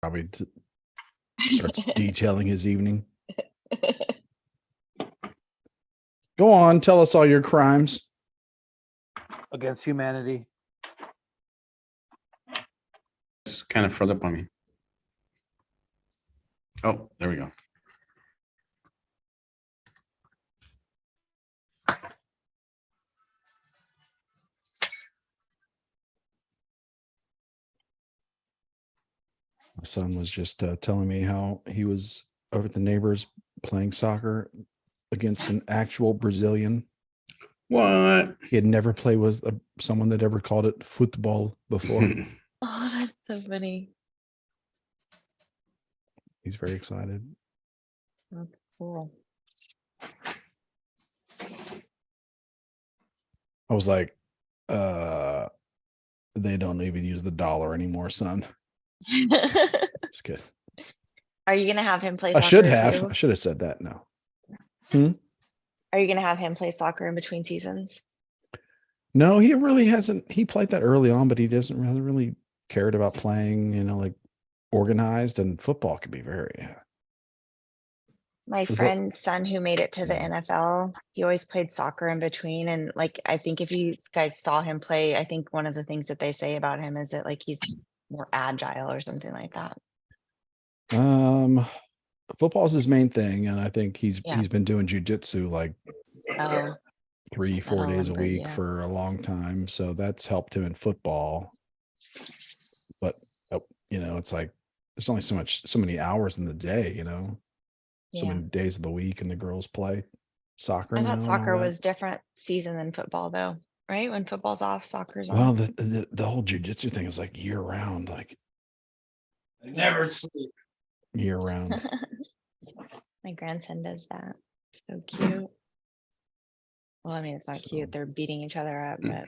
Probably starts detailing his evening. Go on, tell us all your crimes against humanity. It's kind of froze up on me. Oh, there we go. My son was just telling me how he was over at the neighbors playing soccer against an actual Brazilian. What? He had never played with someone that ever called it football before. Oh, that's so funny. He's very excited. That's cool. I was like, they don't even use the dollar anymore, son. Just kidding. Are you gonna have him play I soccer should have. too? I should have said that. No. Are you gonna have him play soccer in between seasons? No, he really hasn't. He played that early on, but he hasn't really cared about playing, like organized, and football can be very. My friend's son who made it to the NFL, he always played soccer in between. And like, I think if you guys saw him play, I think one of the things that they say about him is that like he's more agile or something like that. Football's his main thing, and I think he's Yeah. been doing jujitsu like Oh, 3-4 days a remember, week yeah. for a long time, so that's helped him in football. But it's like there's only so many hours in the day, so Yeah. many days of the week, and the girls play soccer I now. thought and soccer all that. was different season than football though, right? When football's off, soccer's on. Well, the whole jujitsu thing is like year round, like I never sleep. year round. My grandson does that. So cute. Well, I mean, it's not cute. They're beating each other up, but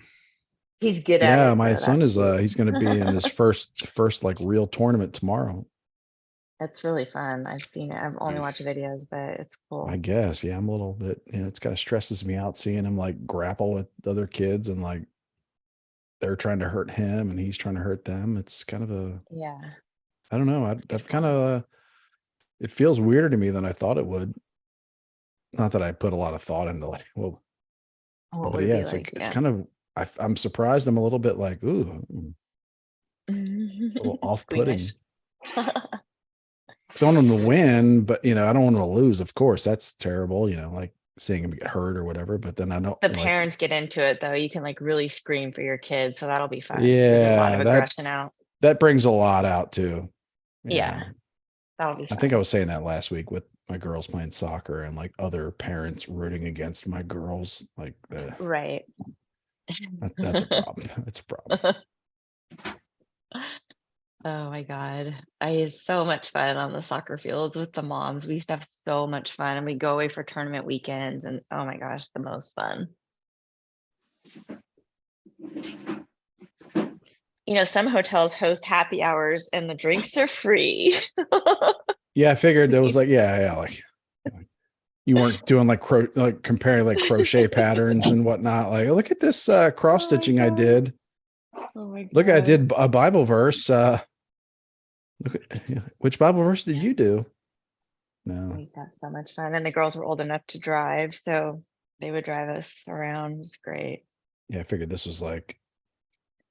he's good at it. Yeah, my so son that's is cute. he's going to be in his first like real tournament tomorrow. It's really fun. I've seen it. I've only watched videos, but it's cool. I guess, yeah, I'm a little bit, it's kind of stresses me out seeing him like grapple with other kids, and like they're trying to hurt him and he's trying to hurt them. It's kind of Yeah. I don't know. I've kind of, it feels weirder to me than I thought it would. Not that I put a lot of thought into like, well, What but would it yeah, be it's like? it's kind of, I'm surprised. I'm a little bit like, ooh, a little off-putting. Because I want him to win, but I don't want him to lose. Of course, that's terrible. Like seeing him get hurt or whatever. But then I know The parents get into it though. You can like really scream for your kids, so that'll be fun. Yeah, There's a lot of aggression out. That brings a lot out too. Yeah, that'll be fun. I think I was saying that last week with my girls playing soccer and like other parents rooting against my girls. Like right. That's a problem. That's a problem. Oh my God. I had so much fun on the soccer fields with the moms. We used to have so much fun, and we go away for tournament weekends, and oh my gosh, the most fun. Some hotels host happy hours and the drinks are free. Yeah, I figured there was like, like you weren't doing like comparing like crochet patterns and whatnot. Like, look at this cross stitching I did. Oh my God. Look, I did a Bible verse. Which Bible verse did you do? No. We used to have so much fun. And the girls were old enough to drive, so they would drive us around. It was great. Yeah, I figured this was like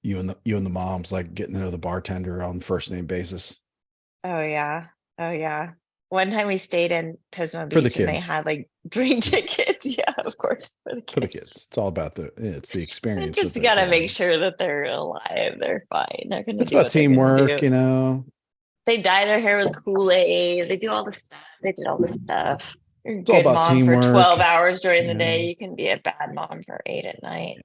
you and the moms like getting to know the bartender on first name basis. Oh yeah. Oh yeah. One time we stayed in Pismo For the Beach and they kids. had like drink tickets. Yeah, of course. For the kids. It's all about it's the experience. You just gotta make sure that they're alive. They're fine. They're gonna It's do about what they're gonna teamwork, do. They dye their hair with Kool-Aid. They do all the stuff. They did all the stuff. You're a It's all good about mom teamwork. for 12 hours during the Yeah. day. You can be a bad mom for 8 at night.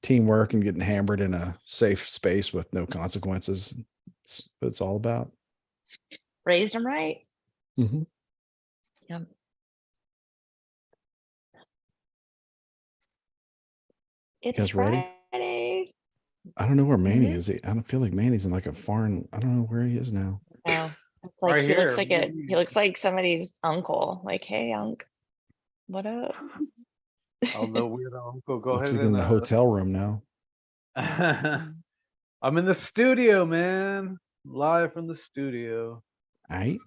Teamwork and getting hammered in a safe space with no consequences. It's what it's all about. Raised them right. Mm-hmm. Yep. It's Friday. Friday. I don't know where Manny is. I don't feel like Manny's in like a foreign. I don't know where he is now. Oh, it's like Right he here. looks like he looks like somebody's uncle. Like, hey, Unc, what up? Oh, no weird uncle. Go Looks ahead like in and the hotel room now. I'm in the studio, man. live from the studio. All right.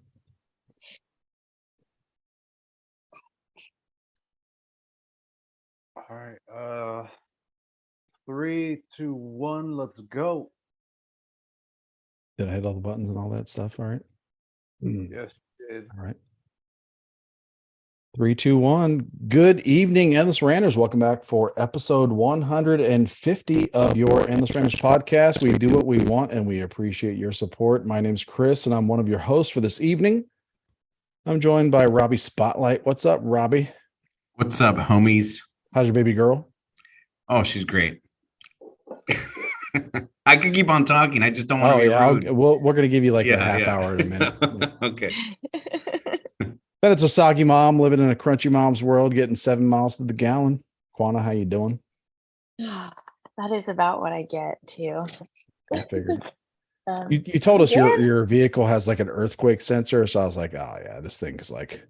All right. 3, 2, 1. Let's go. Did I hit all the buttons and all that stuff? All right. Yes, you did. All right. 3, 2, 1. Good evening, Endless Ranters. Welcome back for episode 150 of your Endless Ranters podcast. We do what we want and we appreciate your support. My name's Chris and I'm one of your hosts for this evening. I'm joined by Robbie Spotlight. What's up, Robbie? What's up, homies? How's your baby girl? Oh, she's great. I could keep on talking. I just don't want Oh, to be yeah. rude. We're going to give you like a Yeah, half yeah. hour in a minute. Yeah. Okay. Then it's a soggy mom living in a crunchy mom's world, getting 7 miles to the gallon. Quana, how you doing? That is about what I get too. I figured. Um, You told us yeah. your vehicle has like an earthquake sensor, so I was like, oh yeah, this thing is like,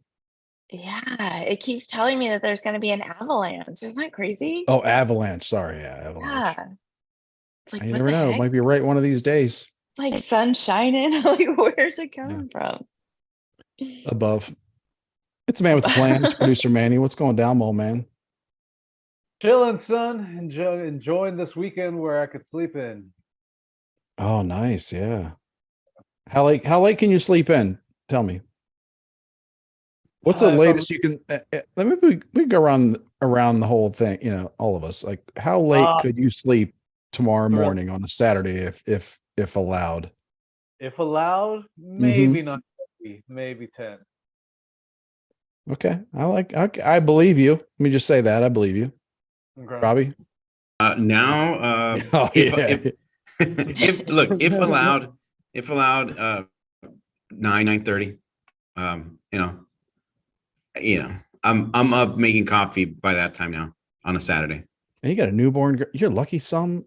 Yeah, it keeps telling me that there's going to be an avalanche. Isn't that crazy? oh, avalanche. Sorry, yeah, avalanche. Yeah. It's like, You what never the know. It heck? might be right one of these days. Like sun shining. Like, where's it coming from? Above. It's a man with a plan. It's producer Manny. What's going down, Mo man? Chilling, son. Enjoying this weekend where I could sleep in. Oh, nice. Yeah. How late can you sleep in? Tell me. What's the If I'm- latest you can? Let me we go around the whole thing. You know, all of us. Like, how late could you sleep tomorrow Really? morning on a Saturday if allowed? If allowed, Mm-hmm. maybe not 50, maybe 10. Okay, I believe you. Let me just say that I believe you, Okay. Robbie. Now, Oh yeah. if allowed, 9:30. I'm up making coffee by that time now on a Saturday. And you got a newborn girl. You're lucky.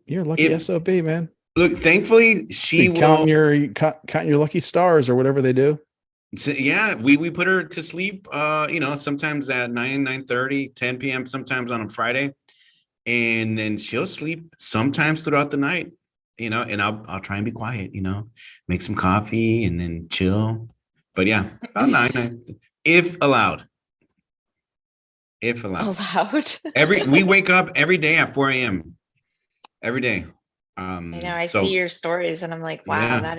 You're lucky If- SOB, man. Look, thankfully she You counting will. counting your lucky stars or whatever they do. So, yeah, we put her to sleep. Sometimes at 9:30, 10 p.m. Sometimes on a Friday, and then she'll sleep sometimes throughout the night. And I'll try and be quiet. Make some coffee and then chill. But yeah, about 9, if allowed. If allowed. Allowed. We wake up every day at 4 a.m. every day. I know. I So, see your stories and I'm like, wow, Yeah.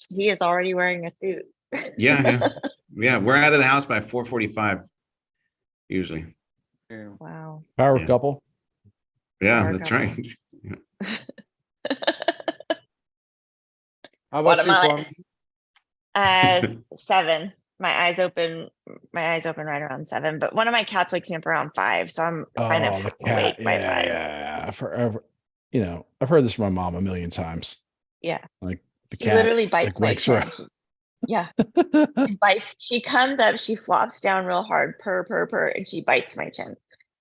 he is already wearing a suit. yeah. We're out of the house by 4:45 usually. Yeah. Wow. Power Yeah. couple. Yeah, Power that's couple. right. How What about you, am Kwame? 7. My eyes open right around 7. But one of my cats wakes me up around 5, so I'm kind Oh, of the cat. awake by 5. Yeah. Forever. I've heard this from my mom a million times. Yeah. Like the She cat literally bites my wakes her chin. up. Yeah. She bites. She comes up, she flops down real hard, purr, and she bites my chin.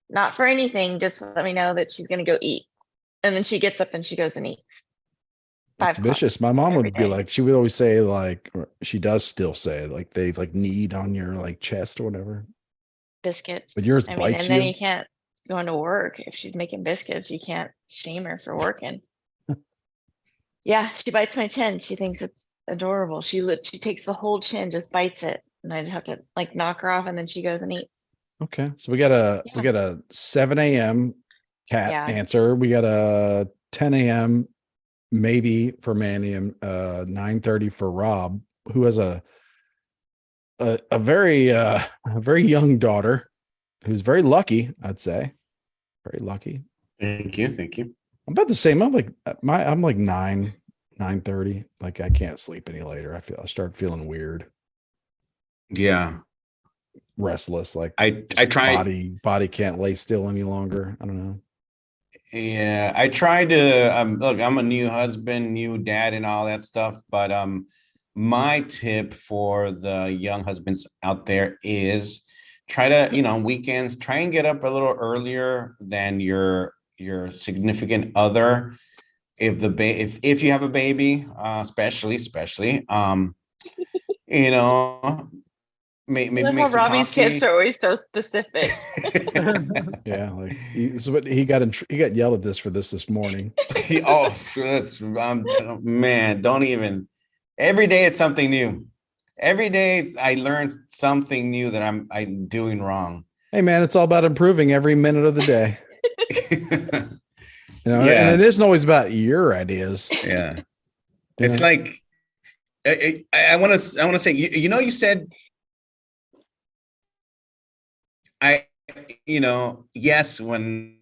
Not for anything, just to let me know that she's gonna go eat. And then she gets up and she goes and eats. It's 5 o'clock vicious. My mom every would be day. like, she would always say, like, or she does still say, like, they like knead on your like chest or whatever. Biscuits. But yours I mean, bites and then you. you can't go into work if she's making biscuits. You can't shame her for working. Yeah, she bites my chin. She thinks it's adorable. She takes the whole chin, just bites it, and I just have to like knock her off, and then she goes and eats. Okay. So we got a 7 a.m. cat Yeah. answer. We got a 10 a.m. maybe for Manny and 9:30 for Rob, who has a very young daughter who's very lucky, I'd say. Very lucky. Thank you. I'm about the same. I'm like 9:30. Like I can't sleep any later. I start feeling weird, Yeah, restless. Like I try. body can't lay still any longer. I don't know. Yeah, I try to look, I'm a new husband, new dad and all that stuff, but my tip for the young husbands out there is try to, on weekends, try and get up a little earlier than your significant other. If you have a baby, especially maybe I love make how some Robbie's coffee. tips are always so specific. Yeah, like he got yelled at this morning. Oh, man, don't even. Every day it's something new. Every day I learn something new that I'm doing wrong. Hey man, it's all about improving every minute of the day. And Yeah. it isn't always about your ideas. Yeah. You It's know? like I want to say you said yes when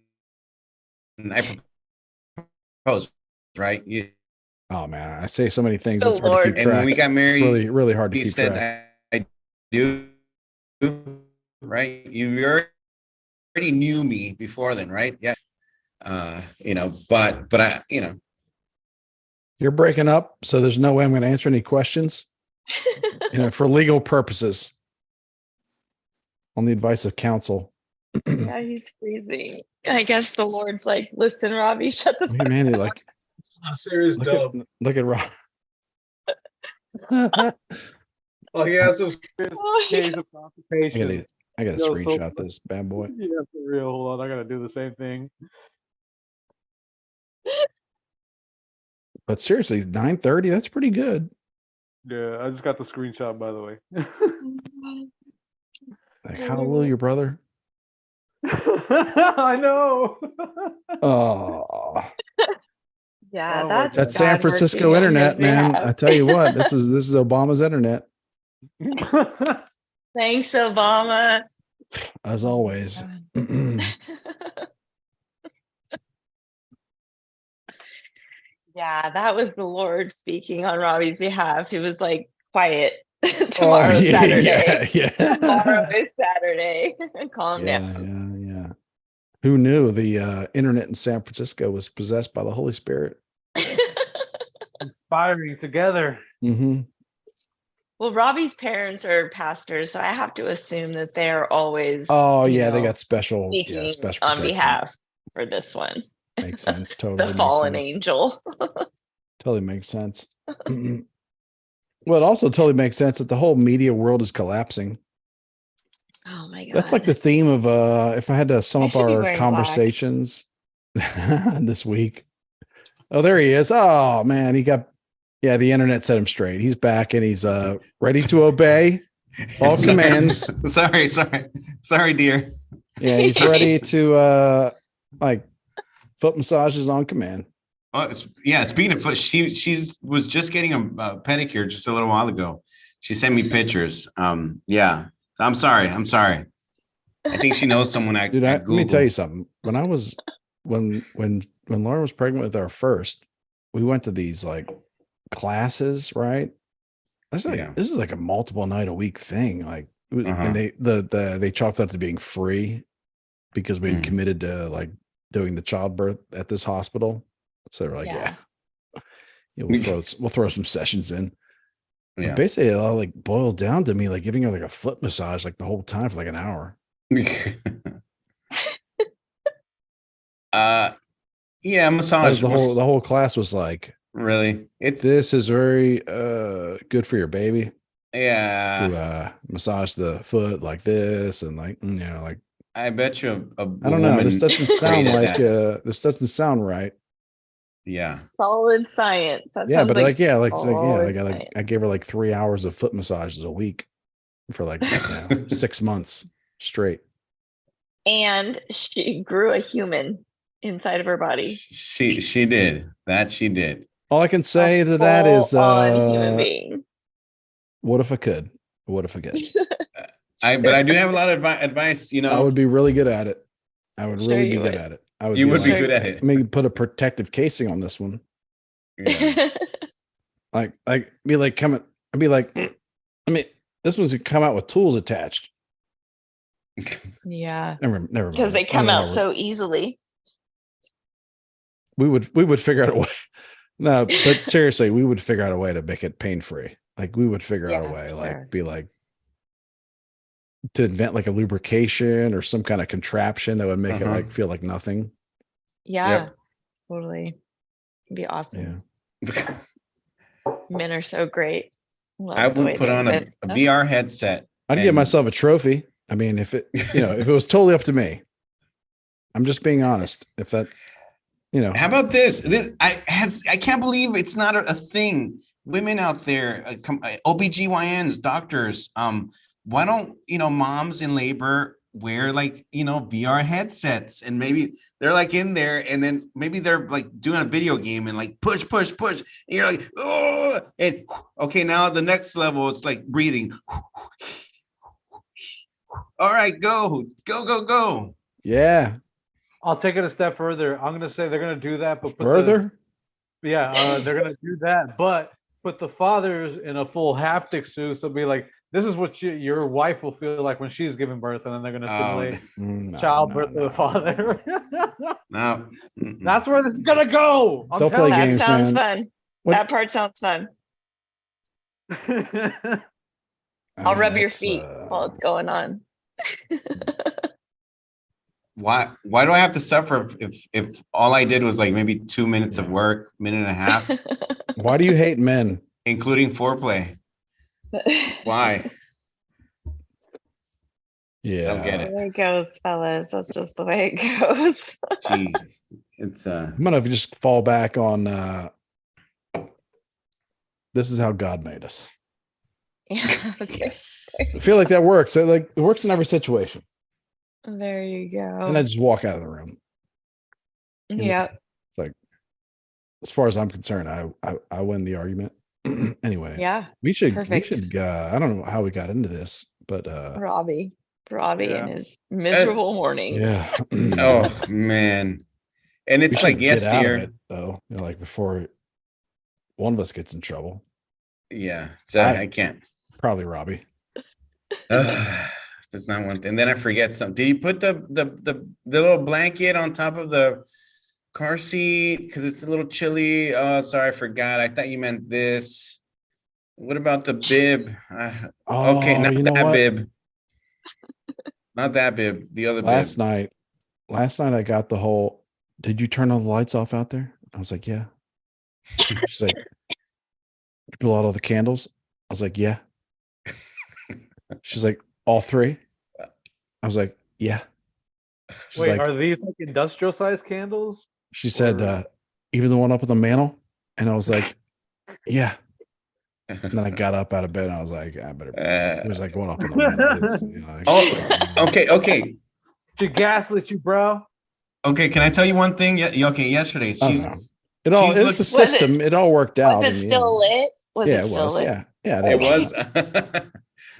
I proposed, right? Oh man, I say so many things. The It's hard to keep Lord. And when track. we got married, It's really, really hard to you keep said track. I do, right? You already knew me before then, right? Yeah. But I, You're breaking up, so there's no way I'm going to answer any questions. For legal purposes, on the advice of counsel. Yeah, he's freezing. I guess the Lord's like, listen, Robbie, shut the Hey fuck man, up. like It's not a serious dub. look at Rob. Like he has some serious Oh my case of constipation. I gotta Yo, so- screenshot this bad boy. Yeah, for real. Hold on, I gotta do the same thing. But seriously, 9:30, that's pretty good. Yeah, I just got the screenshot, by the way. Like, hallelujah, brother. I know. Oh, Yeah, Oh my that's that God. San God Francisco working on his internet, man. behalf. I tell you what, this is Obama's internet, Thanks, Obama. as always. Yeah, that was the Lord speaking on Robbie's behalf. He was like, quiet. Tomorrow's Saturday. Yeah. Tomorrow is Saturday. Calm Yeah, down. yeah. Who knew the internet in San Francisco was possessed by the Holy Spirit? Firing together. Mm-hmm. Well, Robbie's parents are pastors, so I have to assume that they're always Oh yeah, they got special speaking special on protection. behalf for this one. Makes sense. Totally. The fallen makes sense. angel. Totally makes sense. Well, it also totally makes sense that the whole media world is collapsing. Oh my God. That's like the theme of if I had to sum I up should be our wearing conversations this week. Oh, there he is. Oh man, the internet set him straight. He's back and he's ready to obey all commands. Sorry, dear. Yeah, he's ready to like foot massages on command. Oh, speaking of foot, she's was just getting a pedicure just a little while ago. She sent me pictures. Yeah. I'm sorry. I think she knows someone at Dude, let Google. me tell you something. When I was when Laura was pregnant with our first, we went to these like classes, right? This is like a multiple night a week thing. Like and they chalked up to being free because we had committed to like doing the childbirth at this hospital. So they're like, yeah we'll throw some sessions in. Yeah. But basically it all like boiled down to me like giving her like a foot massage like the whole time for like an hour. Massage. The whole class was like, really, this is very good for your baby. Yeah. To massage the foot like this and like like I bet you I don't know. This doesn't sound like this doesn't sound right. Yeah. Solid science. That Yeah, but I gave her like 3 hours of foot massages a week for like 6 months straight. And she grew a human inside of her body. She did. That she did. All I can say to that is human being. What if I could? What if I could? But I do have a lot of advice, I would be really good at it. I would really be good at it. You would be good at it. Maybe put a protective casing on this one. Yeah. like be like coming. I'd be like, I mean, this one's come out with tools attached. Yeah. Never mind. Because they come out so easily. We would figure out a way. No, but seriously, we would figure out a way to make it pain free. Like we would figure out a way, like be like to invent like a lubrication or some kind of contraption that would make it like feel like nothing. Yeah, totally. It'd be awesome. Yeah. Men are so great. I would put on a VR headset. I'd give myself a trophy. I mean, if it if it was totally up to me. I'm just being honest. If that, How about this? I can't believe it's not a thing. women out there, OBGYNs, doctors, why don't, moms in labor wear like, VR headsets, and maybe they're like in there, and then maybe they're like doing a video game and like push, push, push. And you're like, oh, and okay, now the next level, it's like breathing. All right, go, go, go, go. Yeah. I'll take it a step further. I'm gonna say they're gonna do that, but Further? they're gonna do that, but put the fathers in a full haptic suit. So be like, this is what your wife will feel like when she's giving birth, and then they're gonna simulate No, childbirth no, of the father. No. That's where this is gonna go. I'm Don't play telling games, That sounds man. fun. What- That part sounds fun. you. I'll rub your feet while it's going on. Why do I have to suffer if all I did was like maybe 2 minutes of work, minute and a half, Why do you hate men? including foreplay? Why? Yeah. Don't get The it. way it goes, fellas. That's just the way it goes. Gee, it's I'm gonna just fall back on this is how God made us. Yeah. Okay. yes. I feel like that works. It works in every situation. There you go. And I just walk out of the room. Yeah. As far as I'm concerned, I win the argument. Anyway, Yeah. we should Perfect. I don't know how we got into this, but Robbie Yeah. and his miserable morning. yeah. Oh man. And We it's should like get out of yesterday. it though, like before one of us gets in trouble. Yeah. So I can't. Probably Robbie. That's not one thing. And then I forget something. Did you put the little blanket on top of the car seat because it's a little chilly? Oh, sorry, I forgot. I thought you meant this. What about the bib? Okay, not you know that what? bib. Not that bib. The other Last bib. night I got the whole, did you turn all the lights off out there? I was like, yeah. She's like, you blew out all the candles? I was like, yeah. She's like, all three? I was like, yeah. She's Wait, like, are these like industrial sized candles? she said, or- even the one up on the mantle? And I was like, yeah. And then I got up out of bed and I was like, I better. It was like going up on the mantle. It's, like, Oh, okay. She gaslit you, bro. Okay, can I tell you one thing? Yeah, okay, yesterday. I don't know. It's looked- a system. It all worked out. Was in it the still end. lit? Was Yeah, it it still was. lit? Yeah, It was.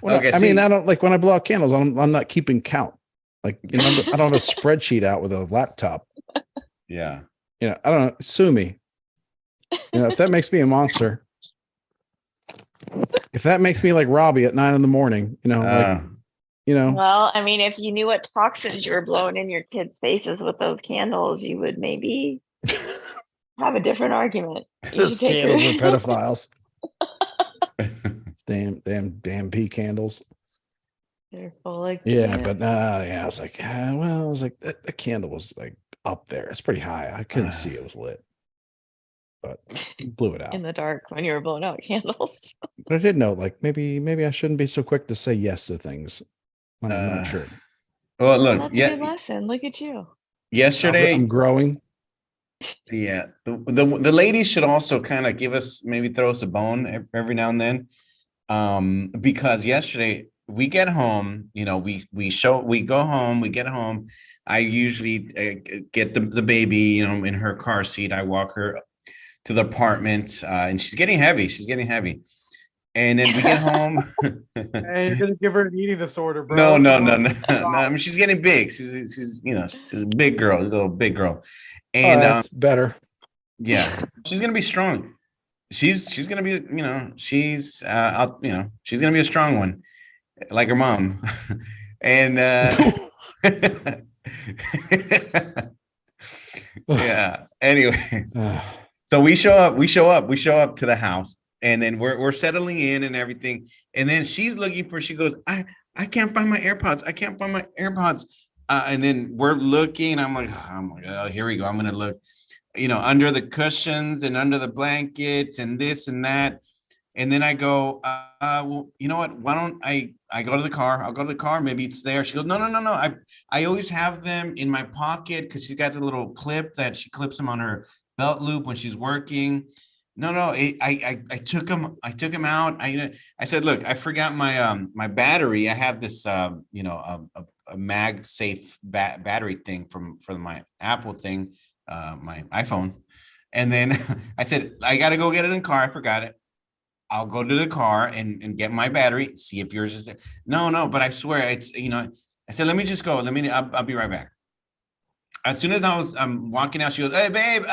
Well, Okay, I mean, see- I don't like when I blow out candles. I'm not keeping count. Like, I don't have a spreadsheet out with a laptop. Yeah. I don't know. Sue me. If that makes me a monster, if that makes me like Robbie at 9 a.m, Well, I mean, if you knew what toxins you were blowing in your kids' faces with those candles, you would maybe have a different argument. You those should take candles are your- pedophiles. Damn pea candles. They're full of Yeah, candles. but I was like, I was like, that candle was like up there. It's pretty high. I couldn't see it was lit, but blew it out. in the dark when you were blowing out candles. But I did know, like, maybe I shouldn't be so quick to say yes to things. I'm not sure. Well, look, That's a good lesson. Look at you. yesterday, I'm growing. yeah, the ladies should also kind of maybe throw us a bone every now and then, because yesterday we get home, we go home, we get home. I usually get the baby, in her car seat. I walk her to the apartment, and she's getting heavy. And then we get home. And you're gonna give her an eating disorder, bro. No. I mean, she's getting big. She's a big girl, a little big girl. And That's better. yeah, she's gonna be strong. She's gonna be, she's she's gonna be a strong one, like her mom. And yeah. Anyway, so we show up to the house, and then we're settling in and everything. And then she's looking she goes, I can't find my AirPods. And then we're looking. I'm like, oh my God, here we go. I'm gonna look, under the cushions and under the blankets and this and that. And then I go, well, you know what? Why don't I go to the car? I'll go to the car. Maybe it's there. She goes, no. I always have them in my pocket because she's got the little clip that she clips them on her belt loop when she's working. No, I took him. I took him out. I said, look, I forgot my battery. I have this a mag safe battery thing from my Apple thing, my iPhone. And then I said, I gotta go get it in the car. I forgot it. I'll go to the car and get my battery. See if yours is there. No, but I swear it's I said, let me just go. I'll be right back. As soon as I'm walking out, she goes, hey babe,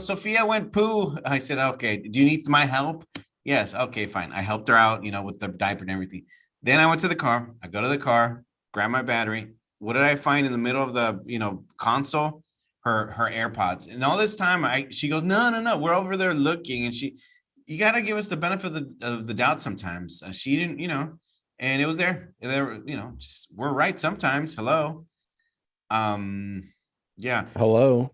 Sophia went poo. I said, okay, do you need my help? Yes, okay, fine. I helped her out, with the diaper and everything. Then I went to the car. I go to the car, grab my battery. What did I find in the middle of the console? Her AirPods. And all this time, she goes, no, we're over there looking. And you got to give us the benefit of the doubt sometimes. She didn't, and it was there. We're right sometimes. Hello. Yeah. Hello.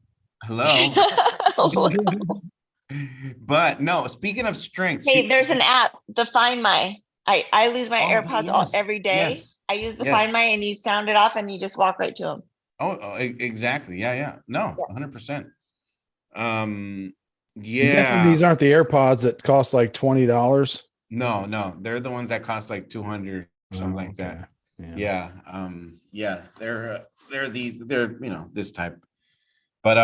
But no, speaking of strength. Hey, there's an app, the Find My. I lose my AirPods every day. Yes, I use the Find My, and you sound it off and you just walk right to them. Exactly. Yeah. No, 100%. Yeah. I'm guessing these aren't the AirPods that cost like $20. No, they're the ones that cost like 200 or something like that. Yeah. They're this type. But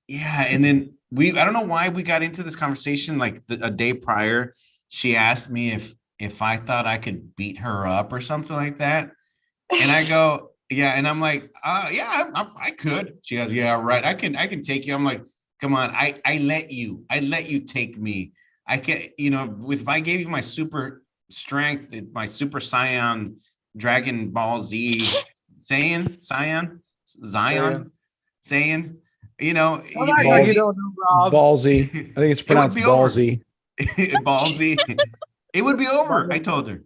yeah, and then I don't know why we got into this conversation like a day prior. She asked me if I thought I could beat her up or something like that. And I go, yeah, and I'm like, yeah, I could. She goes, yeah, right. I can take you. I'm like, come on, I let you take me. I can, if I gave you my super strength, my super Saiyan Dragon Ball Z Zion, Like you don't know, Rob. Ballsy. I think it's pronounced ballsy. Ballsy. It would be over. I told her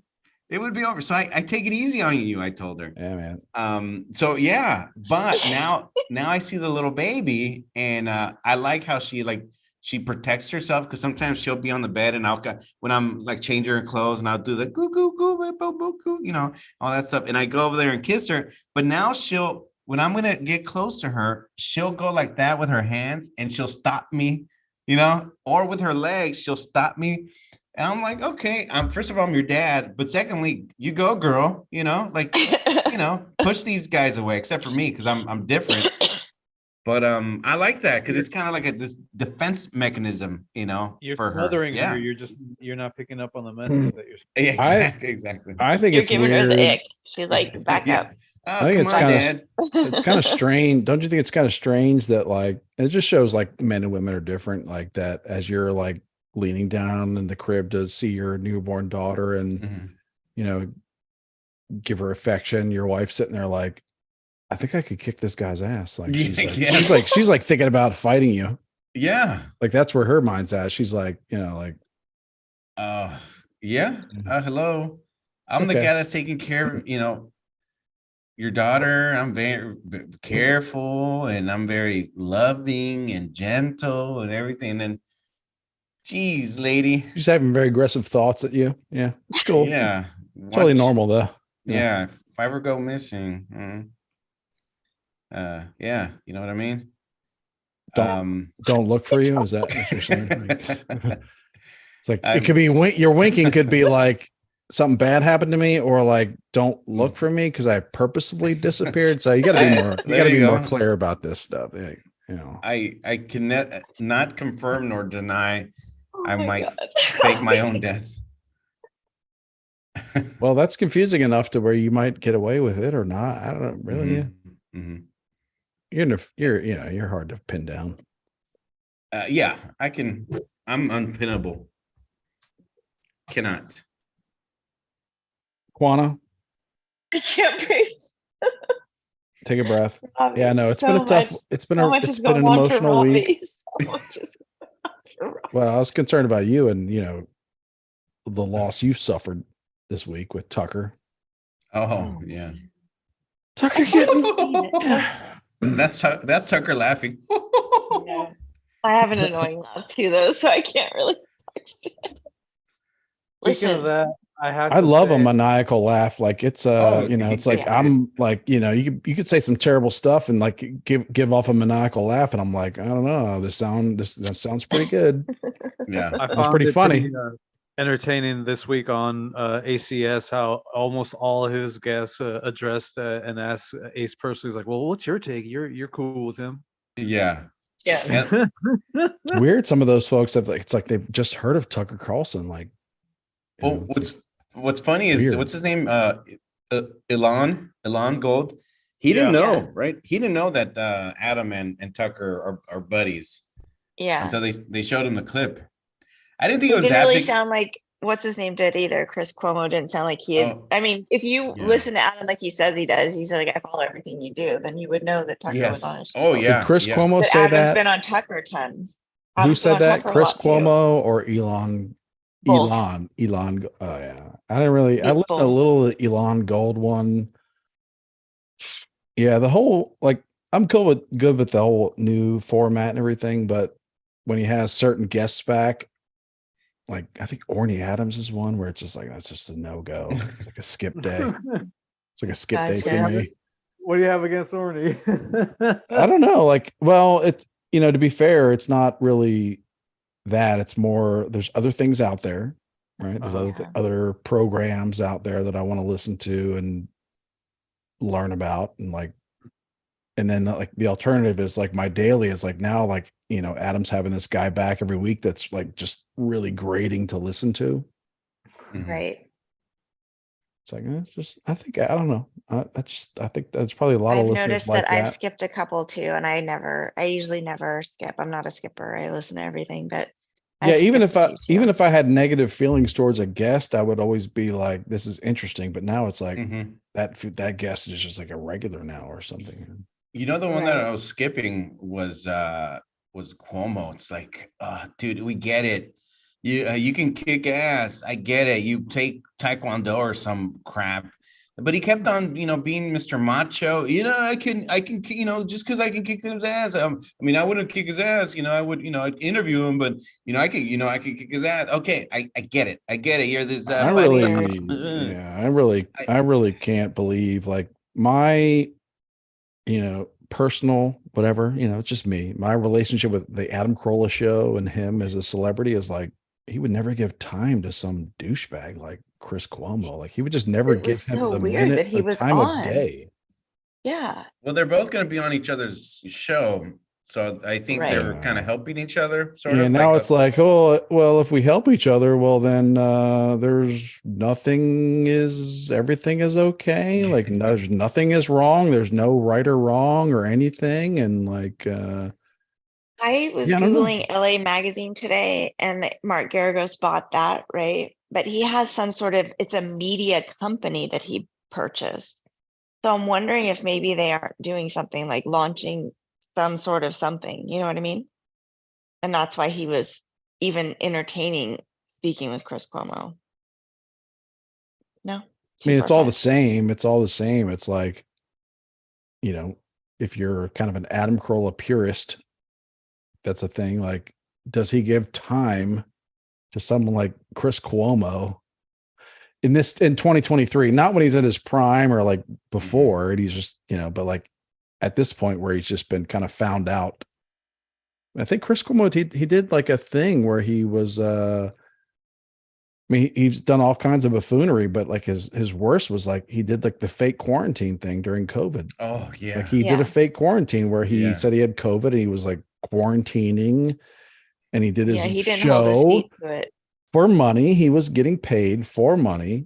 it would be over. So I take it easy on you. I told her. Yeah, man. So yeah, but now I see the little baby, and I like how she protects herself, because sometimes she'll be on the bed and when I'm like changing her clothes, and I'll do the goo goo goo boo goo, all that stuff, and I go over there and kiss her. But now when I'm gonna get close to her, she'll go like that with her hands, and she'll stop me, or with her legs, she'll stop me. And I'm like, okay, first of all, I'm your dad, but secondly, you go, girl, push these guys away, except for me, because I'm different. But I like that, because it's kind of like this defense mechanism, You're for her. smothering Yeah. her. You're not picking up on the message that you're. Yeah, exactly. I think You're it's giving weird. her the ick. She's like, back up. Oh, I think it's Dad. it's kind of strange. Don't you think it's kind of strange that like it just shows like men and women are different, like that as you're like leaning down in the crib to see your newborn daughter and give her affection, your wife sitting there like, I think I could kick this guy's ass. Like she's like thinking about fighting you. Yeah. Like that's where her mind's at. She's like, yeah. Hello. I'm the guy that's taking care of, your daughter. I'm very careful, and I'm very loving and gentle and everything. And geez, lady. She's having very aggressive thoughts at you. Yeah. It's cool. Yeah. Totally normal though. Yeah. If I ever go missing, yeah, you know what I mean? Don't look for you. Is that what you're saying? It's like it could be your winking could be like something bad happened to me, or like don't look for me because I purposefully disappeared. So you got to be more. You got to be more clear about this stuff. I can not confirm nor deny. I might fake my own death. Well, that's confusing enough to where you might get away with it or not. I don't know. Really? Mm-hmm. You're hard to pin down. Yeah, I can. I'm unpinnable. Cannot. Quana, I can't breathe. take a breath. Yeah, no, it's So been a tough. much- It's been so a. much It's is been an going on for emotional week. Robbie. So much is going on for Robbie. Well, I was concerned about you and the loss you suffered this week with Tucker. Oh yeah. Tucker getting. That's Tucker laughing. Yeah. I have an annoying laugh too, though, so I can't really talk shit. Speaking of that, I have I to love a say, maniacal laugh. Like it's Oh, it's like yeah. I'm like, you could say some terrible stuff and like give off a maniacal laugh, and I'm like, I don't know, that sounds pretty good. Yeah. I That's pretty found it funny. pretty entertaining this week on ACS how almost all of his guests addressed and asked Ace personally. He's like, "Well, what's your take? You're cool with him." Yeah. Yeah. And It's weird. Some of those folks have like, it's like they've just heard of Tucker Carlson. Like, well, it's like what's funny is weird. what's his name? Elon Gold. He didn't Yeah. know, right? He didn't know that Adam and Tucker are buddies Yeah. until they showed him the clip. I didn't think He it was didn't that really big. sound like what's his name did either. Chris Cuomo didn't sound like he had. Oh, I mean, if you yeah. listen to Adam like he says he does, he said like I follow everything you do, then you would know that Tucker was Yes. on his Oh show. Did yeah. Chris Yeah. Cuomo That say Adam's that? been on Tucker tons. Who Adam's been said on that? Tucker a Chris lot, too. Cuomo or Elon? Both. Elon. Oh yeah. I didn't really. I Yeah, listened to a both. little of the Elon Gold one. Yeah, the whole like I'm good with the whole new format and everything, but when he has certain guests back, like I think Orny Adams is one where it's just like that's just a no go. It's like a skip day. It's like a skip day for Gotcha. me. What do you have against Orny? I don't know. Like, well, it's to be fair, it's not really that. It's more there's other things out there, right? There's Uh-huh. other programs out there that I want to listen to and learn about, and then like the alternative is like my daily is like now like Adam's having this guy back every week that's like just really grating to listen to. Mhm. Right. It's like it's just I don't know. I think that's probably a lot of I've listeners noticed like that I've that. skipped a couple too, and I usually never skip. I'm not a skipper. I listen to everything, but Yeah, I've skipped a few even too. if I had negative feelings towards a guest, I would always be like, "This is interesting." But now it's like Mhm. that guest is just like a regular now or something. You know, the one that Right. I was skipping was Cuomo. It's like, dude, we get it. You can kick ass. I get it. You take Taekwondo or some crap. But he kept on, being Mr. Macho. I can, just because I can kick his ass. I mean, I wouldn't kick his ass. I would, I'd interview him, but I can kick his ass. Okay, I get it. I get it. You're this I funny. really, yeah, I really can't believe like my, personal whatever. It's just me. My relationship with the Adam Carolla show and him as a celebrity is like he would never give time to some douchebag like Chris Cuomo. Like he would just never It give was him so the weird minute, that he the was time of on. day. Yeah. Well, they're both going to be on each other's show, so I think Right. they're kind of helping each other, sort Yeah, of now like it's like, oh, well, if we help each other, well, then there's everything is okay. Like there's nothing is wrong. There's no right or wrong or anything. And like, I was yeah, I don't know. Googling LA Magazine today, and Mark Garagos bought that, right? But he has some sort of, it's a media company that he purchased. So I'm wondering if maybe they are doing something like launching some sort of something, you know what I mean? And that's why he was even entertaining speaking with Chris Cuomo. No? I Too mean, it's all the far-fetched? same. It's all the same. It's like, if you're kind of an Adam Carolla purist, that's a thing. Like, does he give time to someone like Chris Cuomo in 2023? Not when he's in his prime or like before. And he's just, but like at this point where he's just been kind of found out. I think Chris Cuomo, he did like a thing where he was, I mean, he's done all kinds of buffoonery, but like his worst was like he did like the fake quarantine thing during COVID. oh yeah, Like he did a Yeah. fake quarantine where he Yeah. said he had COVID and he was like quarantining, and he did his Yeah, he didn't hold his show feet to it. for money. He was getting paid for money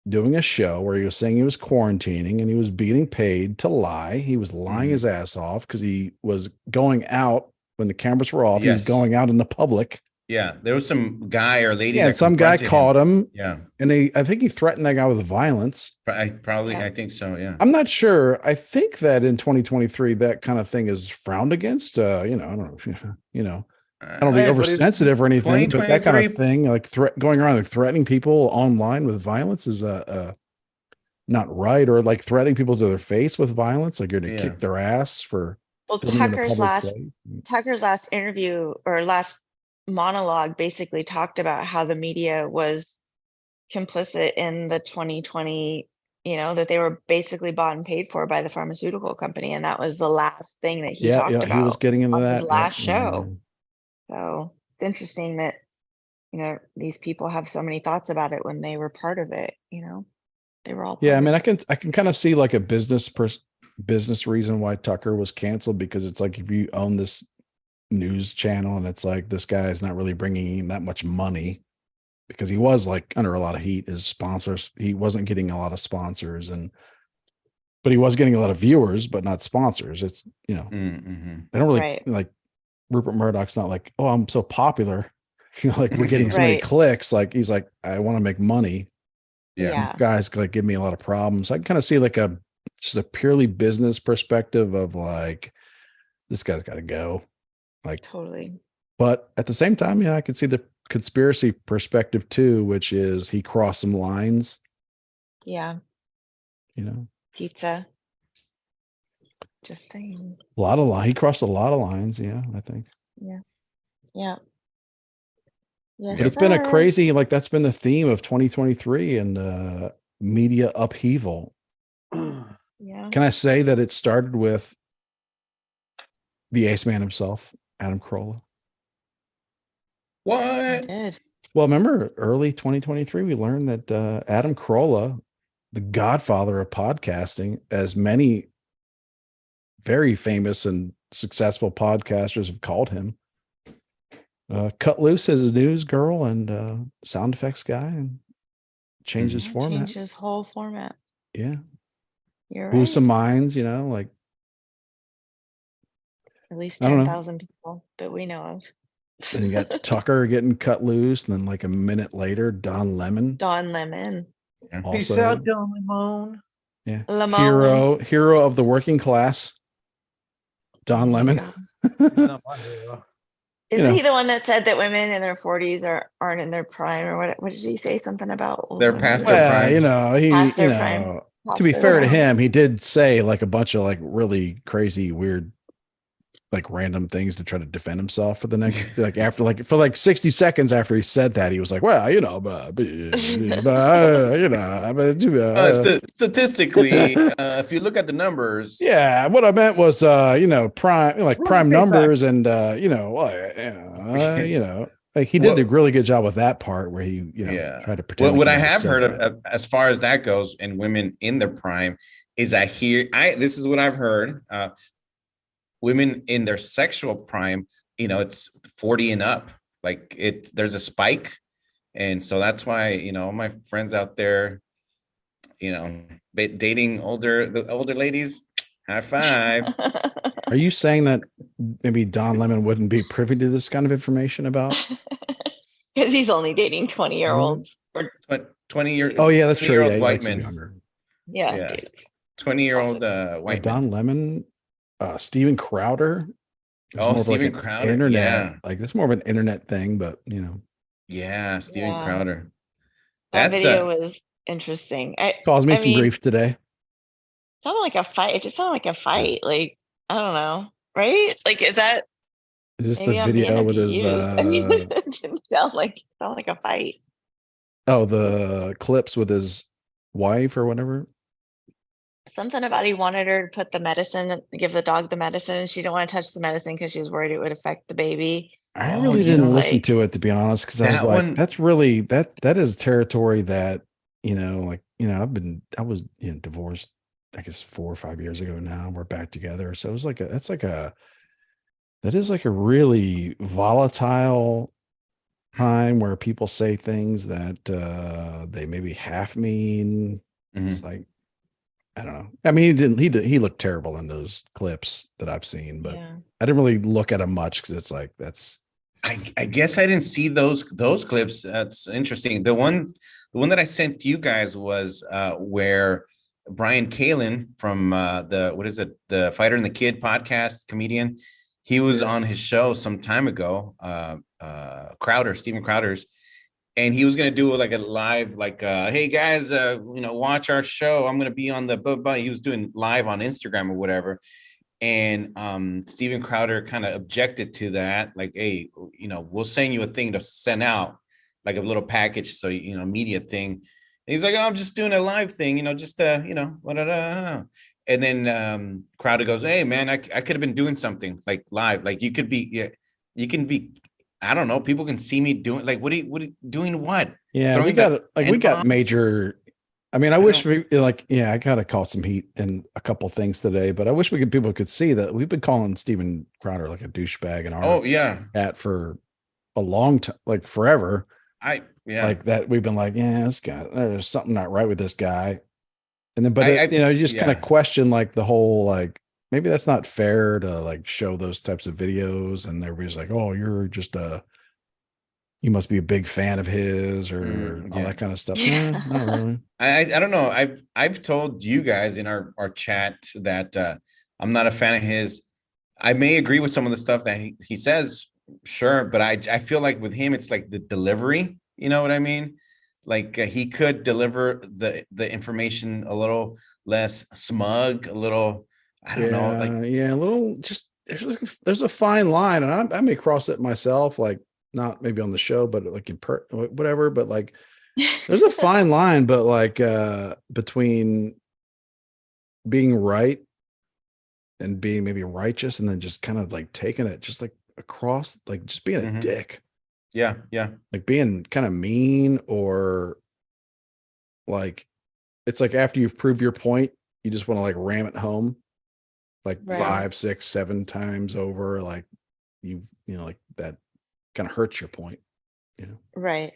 doing a show where he was saying he was quarantining and he was getting paid to lie. He was lying Mhm. his ass off because he was going out when the cameras were off. He was Yes. going out in the public. Yeah, there was some guy or lady Yeah, that and some guy confronted caught him. Yeah, And I think he threatened that guy with violence. Yeah. I think so. Yeah. I'm not sure. I think that in 2023, that kind of thing is frowned against. I don't know. I don't be Uh, oversensitive or anything, but that kind of 2023 thing, like going around and threatening people online with violence is not right, or like threatening people to their face with violence, like you're going to Yeah. kick their ass for Well, filming in a Tucker's public last place. Tucker's last interview or last monologue basically talked about how the media was complicit in the 2020, that they were basically bought and paid for by the pharmaceutical company. And that was the last thing that he Yeah, talked he was about getting into on that. his last Yeah, show. So it's interesting that, these people have so many thoughts about it when they were part of it, they were all yeah. I part mean, of it. I can kind of see like a business reason why Tucker was canceled, because it's like if you own this news channel and it's like this guy is not really bringing in that much money, because he was like under a lot of heat. His sponsors, he wasn't getting a lot of sponsors, but he was getting a lot of viewers, but not sponsors. It's they don't really Right. like Rupert Murdoch's not like, oh, I'm so popular, like we're getting so many Right. clicks. Like he's like, I want to make money. Yeah. Guys like give me a lot of problems. I can kind of see like just a purely business perspective of like, this guy's got to go. Like, Totally. but at the same time, I could see the conspiracy perspective too, which is he crossed some lines. Yeah. Pizza. Just saying. He crossed a lot of lines. Yeah, I think. Yeah. Yeah. Yes, But it's been a sir. crazy, like that's been the theme of 2023 and media upheaval. Yeah. Can I say that it started with the ace man himself, Adam Carolla? I What? did. Well, remember early 2023, we learned that Adam Carolla, the godfather of podcasting, as many very famous and successful podcasters have called him, cut loose as a news girl and sound effects guy and changed his format. Changed his whole format. Yeah. You're Blew right. some minds, like At least I don't know. 10,000 people that we know of. Then you got Tucker getting cut loose, and then like a minute later, Don Lemon. Don Lemon. Peace Also, out, Don Lemon. yeah, Lemon. hero of the working class, Don Lemon. He's not my hero. Isn't he the one that said that women in their 40s aren't in their prime, or what did he say? Something about old They're women past that- their Well, prime. he, Past their prime. to be Past fair their to prime. him, he did say like a bunch of like really crazy, weird, like random things to try to defend himself for the next, like after like for like 60 seconds after he said that, he was like, well, Statistically, if you look at the numbers, yeah, what I meant was, prime, like prime numbers, and like he did a really good job with that part where he, tried to pretend. What I have heard of, as far as that goes, and women in their prime, is this is what I've heard. Women in their sexual prime, it's 40 and up. Like there's a spike, and so that's why my friends out there, dating the older ladies. High five. Are you saying that maybe Don Lemon wouldn't be privy to this kind of information about? Because he's only dating 20-year-olds. Or 20-year. Oh yeah, that's true. Yeah, he white likes to be men. younger. yeah. Dudes. 20-year-old white men. Don Lemon, Steven Crowder. Steven Crowder. Internet. Yeah. Like that's more of an internet thing, but Yeah, Steven Crowder. That video was interesting. Caused me some grief today. Sounded like a fight. It just sounded like a fight. Like, I don't know. Right? Like, is this maybe the I'm being video with his abused? It didn't sound like a fight. Oh, the clips with his wife or whatever. Something about he wanted her to put the medicine, give the dog the medicine, and she didn't want to touch the medicine because she was worried it would affect the baby. I really didn't listen to it, to be honest, because I was like, that's really that is territory that I was divorced, I guess 4 or 5 years ago now. We're back together, so it was like that is like a really volatile time where people say things that they maybe half mean. It's like, I don't know. I mean, he looked terrible in those clips that I've seen, but I didn't really look at him much because it's like I guess I didn't see those clips. That's interesting. The one that I sent you guys was where Brian Kalin from the Fighter and the Kid podcast, comedian, he was on his show some time ago. Steven Crowder's. And he was going to do like a live, like, hey guys, watch our show. I'm going to be on the, he was doing live on Instagram or whatever. And Steven Crowder kind of objected to that. Like, hey, we'll send you a thing to send out. like a little package, so media thing. And he's like, oh, I'm just doing a live thing, just and then Crowder goes, hey man, I could have been doing something like live, like you could be, yeah, you can be, I don't know, people can see me doing, like, what are you doing, what? Yeah, Throwing we got N-bombs? major. I mean, I I wish don't- we I gotta call some heat in a couple things today, but I wish people could see that we've been calling Steven Crowder like a douchebag in our Oh yeah, chat for a long time, like forever. yeah, Like that, we've been like, yeah, this guy, there's something not right with this guy. And then, but I you just kind yeah. of question like the whole, like, maybe that's not fair to like show those types of videos. And everybody's like, oh, you're just you must be a big fan of his or all Yeah. that kind of stuff. Yeah. Not really. I don't know. I've told you guys in our chat that I'm not a fan of his. I may agree with some of the stuff that he says, sure, but I feel like with him it's like the delivery. You know what I mean? Like he could deliver the information a little less smug, a little, I don't know, like Yeah, a little. Just there's a fine line, and I may cross it myself, like not maybe on the show, but like in whatever. But like, there's a fine line, but like between being right and being maybe righteous, and then just kind of like taking it just like across, like just being a Mhm. dick, yeah. like being kind of mean, or like it's like after you've proved your point, you just want to like ram it home like Right. 5, 6, 7 times over, like like that kind of hurts your point, Right.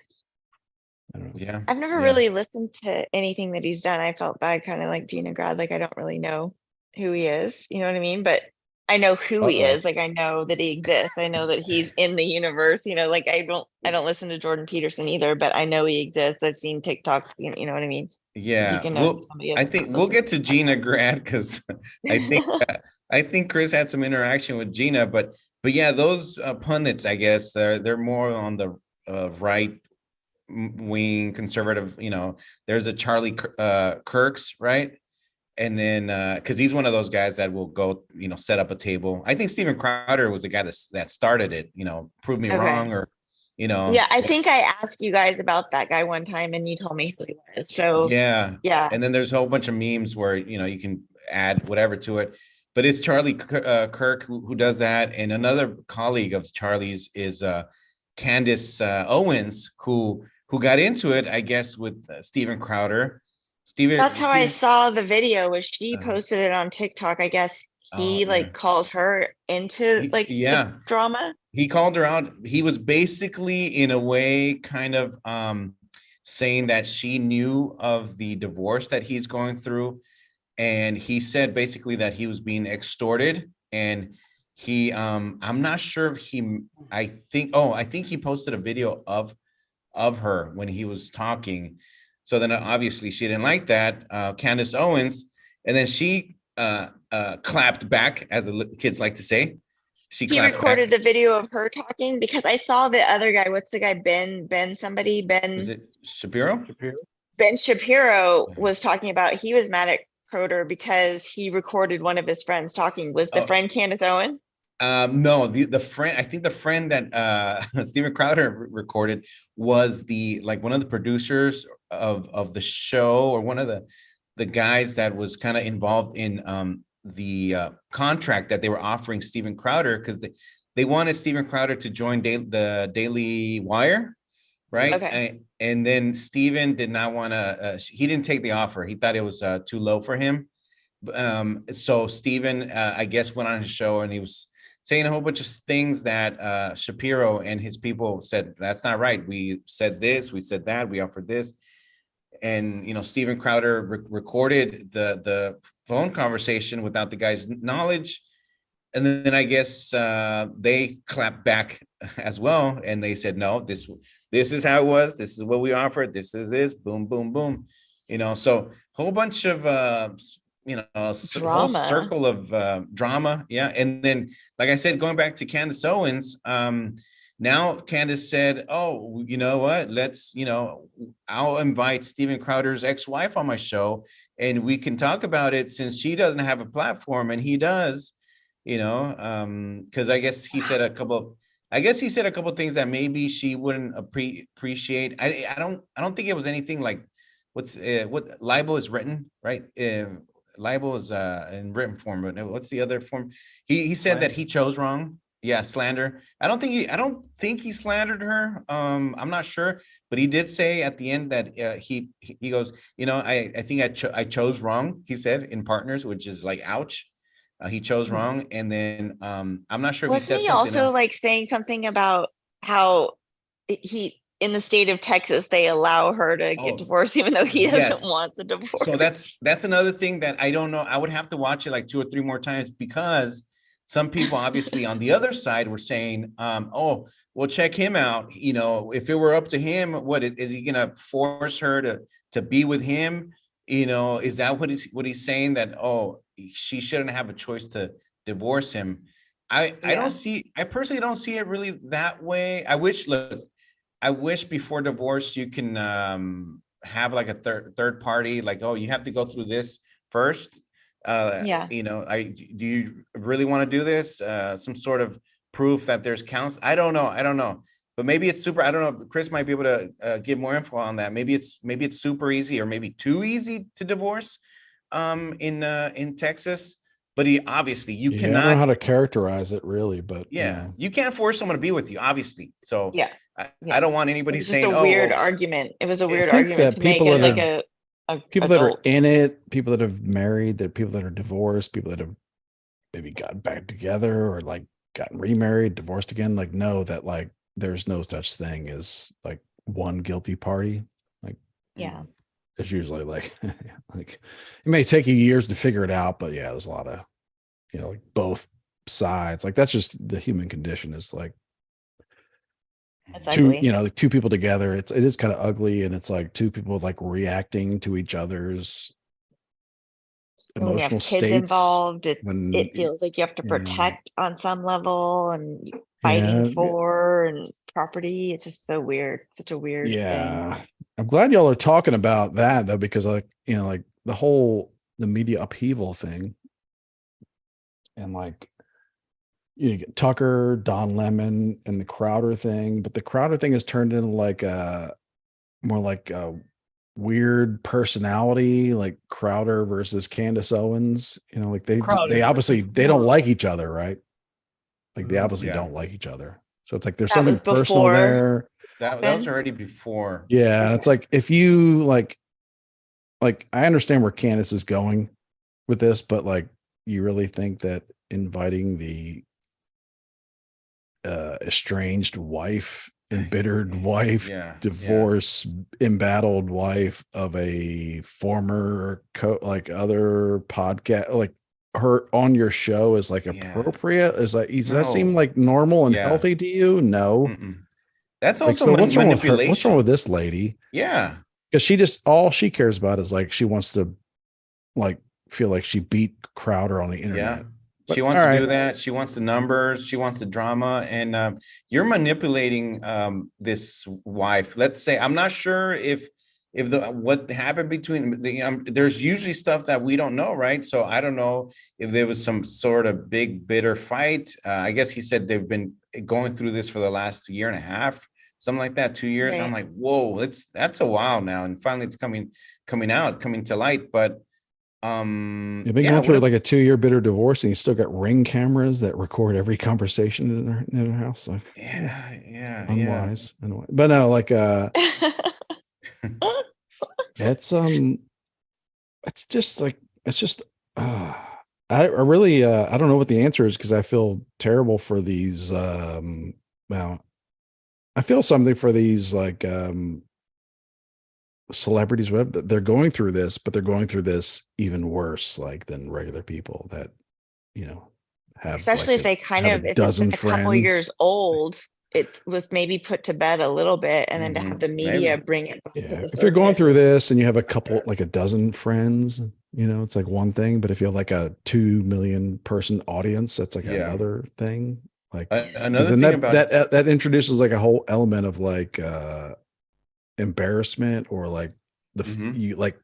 I don't know. Yeah. I've never yeah. really listened to anything that he's done. I felt bad, kind of like Gina Grad, like I don't really know who he is. You know what I mean? But I know who he Uh-oh. is. Like I know that he exists. I know that he's in the universe. Like I don't listen to Jordan Peterson either, but I know he exists. I've seen TikToks. You know what I mean? Like you Yeah, can know well, somebody else. I think we'll get to Gina Grad because I think Chris had some interaction with Gina, but yeah, those pundits, I guess they're more on the right wing conservative. There's a Charlie Kirk's, right? And then because he's one of those guys that will go, set up a table. I think Steven Crowder was the guy that started it. Prove me Okay. wrong, or Yeah, I think I asked you guys about that guy one time and you told me who he was. So yeah. yeah. And then there's a whole bunch of memes where, you can add whatever to it. But it's Charlie Kirk who does that. And another colleague of Charlie's is Candace Owens, who got into it, I guess, with Steven Crowder. That's how I Steven, saw the video, was she uh, posted it on TikTok. I guess oh, he yeah. like called her into like the Yeah. drama. He called her out. He was basically, in a way, kind of saying that she knew of the divorce that he's going through. And he said basically that he was being extorted. And I'm not sure if I think he posted a video of her when he was talking. So then obviously she didn't like that, Candace Owens. And then she clapped back, as the kids like to say. She He clapped recorded back. the video of her talking, because I saw the other guy. What's the guy? Is it Shapiro? Ben Shapiro was talking about, he was mad at Crowder because he recorded one of his friends talking. Was the Oh, friend Candace Owen? no, the friend, I think the friend that Steven Crowder recorded was one of the producers of the show, or one of the guys that was kind of involved in the contract that they were offering Steven Crowder, because they wanted Steven Crowder to join the Daily Wire, right? Okay. And then Steven did not want to, he didn't take the offer. He thought it was too low for him. So Steven, I guess, went on his show and he was saying a whole bunch of things that Shapiro and his people said, that's not right. We said this, we said that, we offered this. And, Steven Crowder recorded the phone conversation without the guy's knowledge. And then I guess they clapped back as well. And they said, no, this is how it was. This is what we offered. This is this, boom, boom, boom. So whole bunch of, a whole Drama. circle of drama. Yeah. And then, like I said, going back to Candace Owens, now Candace said, oh, you know what? I'll invite Steven Crowder's ex-wife on my show and we can talk about it, since she doesn't have a platform and he does, because I guess he said I guess he said a couple of things that maybe she wouldn't appreciate. I don't think it was anything like what libel is written, right? Libel is in written form, but what's the other form? He said that he chose wrong. Yeah, slander. I don't think he slandered her. I'm not sure, but he did say at the end that he goes, I think I chose wrong. He said in partners, which is like ouch. He chose wrong, and then I'm not sure if he Wasn't said he something also else. like saying something about how he in the state of Texas they allow her to get Oh, divorced even though he doesn't yes. want the divorce? So that's another thing that I don't know. I would have to watch it like 2 or 3 more times because some people obviously on the other side were saying, oh, well, check him out. If it were up to him, what is he gonna force her to be with him? Is that what he's saying, that she shouldn't have a choice to divorce him? I personally don't see it really that way. I wish before divorce you can have like a third party, like, oh, you have to go through this first. Yeah. Do you really want to do this? Some sort of proof that there's counts. I don't know. But maybe it's super. I don't know. Chris might be able to give more info on that. Maybe it's super easy, or maybe too easy to divorce in Texas. But obviously you I cannot. don't know how to characterize it really, but you can't force someone to be with you, obviously. So Yeah. I don't want anybody It's saying, just a weird argument. It was a weird think argument that to make people as that like a people that are adult. in it, people that have married, that people that are divorced, people that have maybe gotten back together or like gotten remarried, divorced again, like know that like there's no such thing as like one guilty party. Like Yeah. it's usually like like it may take you years to figure it out, but yeah, there's a lot of like both sides. Like that's just the human condition. Is like It's two ugly. like two people together. It is kind of ugly, and it's like two people like reacting to each other's And when you have emotional kids states involved, it when feels like you have to yeah, protect on some level and fighting yeah, for and property. It's just so weird. Such a weird thing. yeah. I'm glad y'all are talking about that though, because like like the media upheaval thing, and like you get Tucker, Don Lemon, and the Crowder thing, but the Crowder thing has turned into like a more like a weird personality, like Crowder versus Candace Owens. Like they obviously they don't like each other, right? Like they obviously Yeah. don't like each other. So it's like there's That something was personal before there. That was already before. Yeah, it's like if you like I understand where Candace is going with this, but like you really think that inviting the estranged wife, embittered wife, Yeah. divorce, embattled wife of a former other podcast, like her on your show is like appropriate? Is like, does that seem No. like normal and Yeah. healthy to you? No. Mm-mm. That's Like, also so what's wrong with her? manipulation. What's wrong with this lady? Yeah. Because she just all she cares about is like she wants to like feel like she beat Crowder on the internet. Yeah. But, She wants all to right. do that. She wants the numbers. She wants the drama. And you're manipulating this wife. Let's say, I'm not sure if what happened between there's usually stuff that we don't know, right? So I don't know if there was some sort of big bitter fight. I guess he said they've been going through this for the last year and a half, something like that, 2 years. Right. I'm like, whoa, that's a while now, and finally it's coming to light. But You've been going through like a 2-year bitter divorce, and you still got Ring cameras that record every conversation in her house. Like, unwise. But no, like it's just like I really I don't know what the answer is, because I feel terrible for these well, I feel something for these like celebrities, whatever. They're going through this, but they're going through this even worse like than regular people that have, especially like if they kind have of, a if it's dozen a couple friends. years old, it was maybe put to bed a little bit, and then to have the media Maybe. bring it back to Yeah, the if you're going surface through is- this and you have a couple, like a dozen friends, it's like one thing. But if you have like a 2 million person audience, that's like another thing. Like, another then thing that introduces like a whole element of like embarrassment, or like you like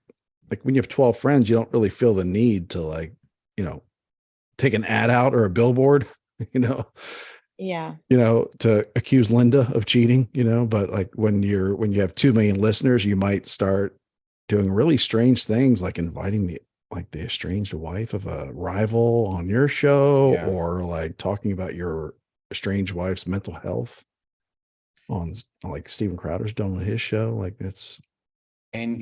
when you have 12 friends, you don't really feel the need to like take an ad out or a billboard, Yeah. to accuse Linda of cheating, but like when you have 2 million listeners, you might start doing really strange things like inviting the estranged wife of a rival on your show, Yeah. or like talking about your estranged wife's mental health on like Steven Crowder's done on his show. Like it's And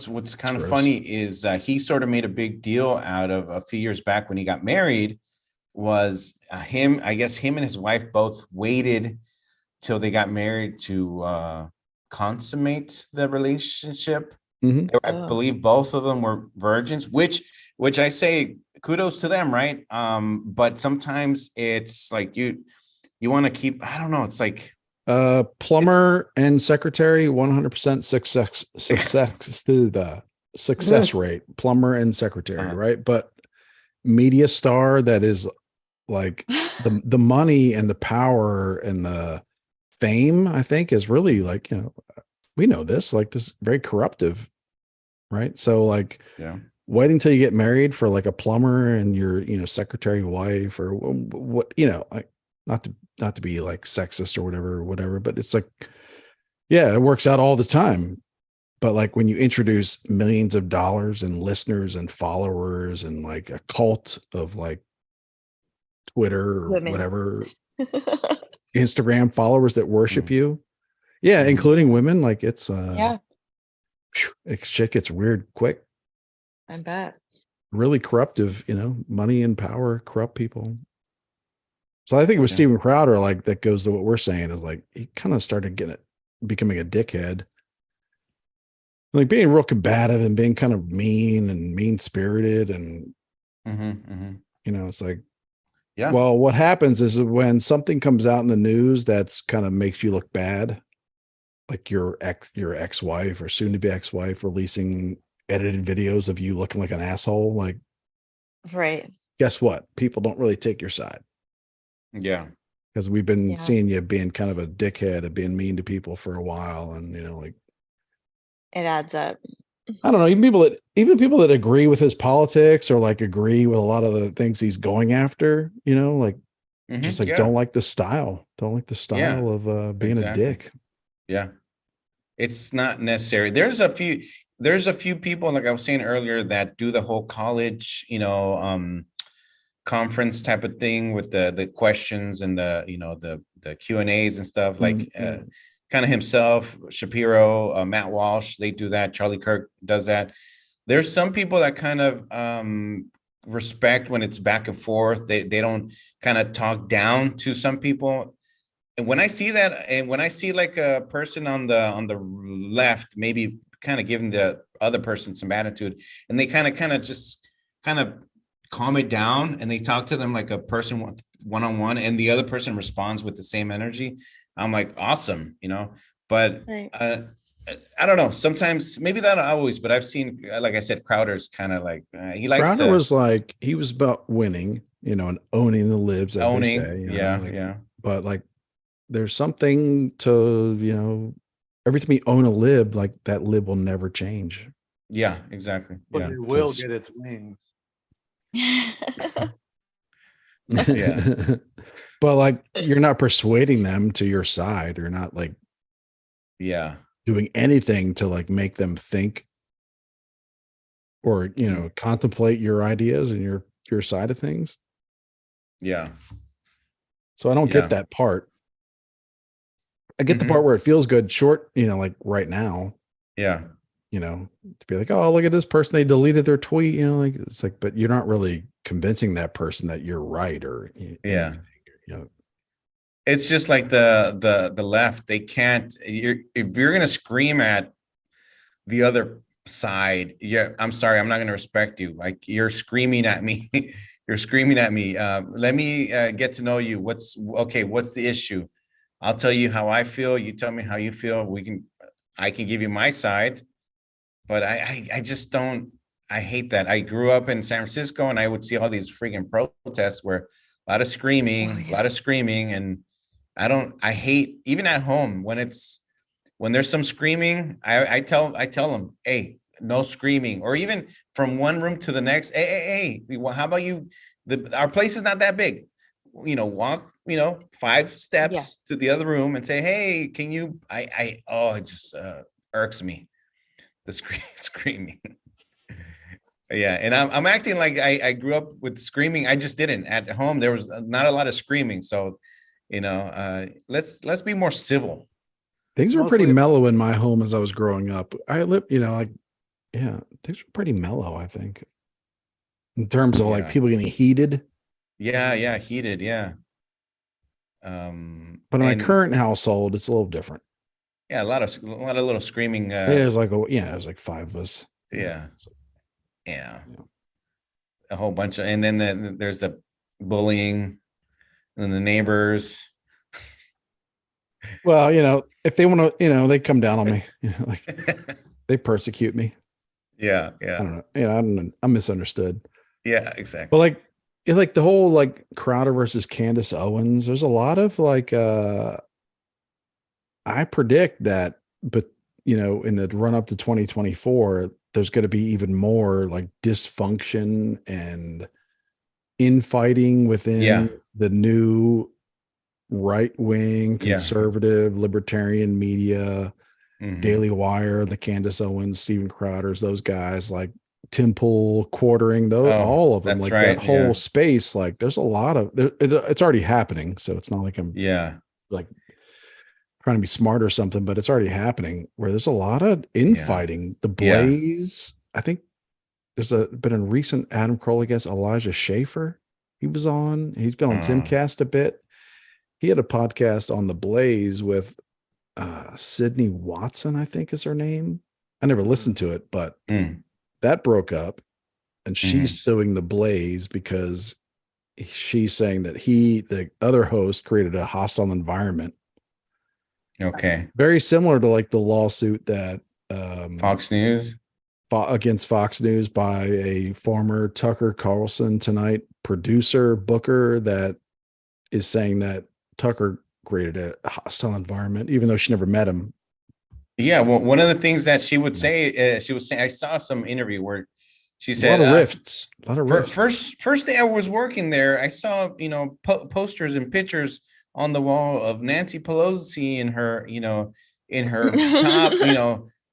what's kind of gross. funny is he sort of made a big deal out of a few years back when he got married. Was I guess him and his wife both waited till they got married to consummate the relationship. Mhm. I believe both of them were virgins, which I say kudos to them, right? But sometimes it's like you want to keep, I don't know, it's like Plumber and secretary, 100% success rate, plumber and secretary, right? But media star that is like the money and the power and the fame, I think, is really like, we know this, like this very corruptive, right? So like waiting until you get married for like a plumber and your, secretary wife or what, like not to be like sexist or whatever, but it's like, yeah, it works out all the time. But like when you introduce millions of dollars and listeners and followers and like a cult of like Twitter or Women. whatever, Instagram followers that worship you. Yeah. Including women. Like it's, shit gets weird quick. I bet. Really corruptive, money and power corrupt people. So I think with Steven Crowder, like that goes to what we're saying is like, he kind of started becoming a dickhead, like being real combative and being kind of mean spirited. And, it's like, well, what happens is when something comes out in the news that's kind of makes you look bad, like your ex-wife or soon to be ex-wife releasing edited videos of you looking like an asshole, like, right. Guess what? People don't really take your side. Yeah. Because we've been seeing you being kind of a dickhead and being mean to people for a while. And, like it adds up. I don't know, even people that agree with his politics or like agree with a lot of the things he's going after, like just like don't like the style of being a dick. Yeah. It's not necessary. There's a few people, like I was saying earlier, that do the whole college, conference type of thing with the questions and the Q&As and stuff, like kind of himself, Shapiro, Matt Walsh, they do that. Charlie Kirk does that. There's some people that kind of respect when it's back and forth. They don't kind of talk down to some people. And when I see that, and when I see like a person on the left, maybe kind of giving the other person some attitude, and they kind of just kind of calm it down, and they talk to them like a person one-on-one, and the other person responds with the same energy, I'm like, awesome, But I don't know. Sometimes, maybe not always, but I've seen, like I said, Crowder's kind of like he likes. Crowder was like he was about winning, and owning the libs, as they say. But like, there's something to every time you own a lib, like that lib will never change. Yeah, exactly. But it will get its wings. Yeah. But like, you're not persuading them to your side, or not like doing anything to like make them think or contemplate your ideas and your side of things. Yeah. So I don't get that part. I get the part where it feels good short, like right now. Yeah. To be like, oh, look at this person, they deleted their tweet, like it's like, but you're not really convincing that person that you're right or anything, It's just like the left. They can't. If you're gonna scream at the other side, I'm sorry, I'm not gonna respect you. Like, you're screaming at me. You're screaming at me. Let me get to know you. What's the issue? I'll tell you how I feel. You tell me how you feel. I can give you my side, but I just don't. I hate that. I grew up in San Francisco, and I would see all these freaking protests where a lot of screaming, and I hate, even at home, when there's some screaming, I tell them, hey, no screaming, or even from one room to the next. Hey, well, how about you? Our place is not that big. walk, 5 steps to the other room and say, hey, can you, it just irks me, the screaming. Yeah, and I'm acting like I grew up with screaming. I just didn't. At home, there was not a lot of screaming. So, let's be more civil. Things were pretty mellow in my home as I was growing up. I lived, things were pretty mellow, I think, in terms of like people getting heated. Yeah, heated, yeah. But in my current household, it's a little different. Yeah, a lot of little screaming. It was like 5 of us. Yeah. Yeah. A whole bunch of, and then there's the bullying and the neighbors. Well, if they want to, they come down on me, they persecute me. Yeah. I don't know. I don't know. I'm misunderstood. Yeah, exactly. But like the whole like Crowder versus Candace Owens, there's a lot of like, I predict that, but in the run up to 2024, there's going to be even more like dysfunction and infighting within the new right-wing conservative libertarian media, Daily Wire, the Candace Owens, Stephen Crowders, those guys, like Tim Pool, Quartering, all of them, like that whole space. Like there's a lot of it's already happening. So it's not like I'm like trying to be smart or something, but it's already happening where there's a lot of infighting. The Blaze, I think there's been a recent Adam Crowley guest, Elijah Schaefer. He's been on Timcast a bit. He had a podcast on the Blaze with Sydney Watson, I think is her name. I never listened to it, but that broke up, and she's suing the Blaze because she's saying that the other host, created a hostile environment. Okay. Very similar to like the lawsuit that Fox News against Fox News by a former Tucker Carlson Tonight producer, booker, that is saying that Tucker created a hostile environment, even though she never met him. Yeah, well, one of the things that she would say, I saw some interview where she said, a lot of rifts. First day I was working there, I saw, posters and pictures on the wall of Nancy Pelosi in her top,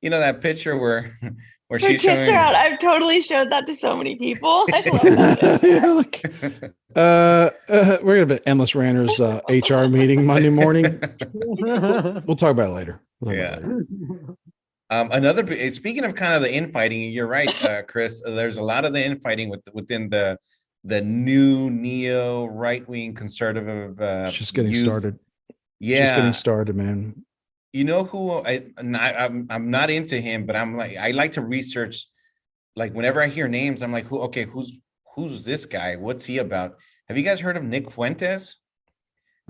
that picture where she's showing out. I've totally showed that to so many people. I love that. We're gonna have an Endless Ranters HR meeting Monday morning. We'll talk about it later. Speaking of kind of the infighting, you're right, Chris. There's a lot of the infighting within the new neo right-wing conservative. It's just getting started. Yeah, just getting started, man. You know who I'm not into him, but I like to research. Like whenever I hear names, I'm like, who's this guy? What's he about? Have you guys heard of Nick Fuentes?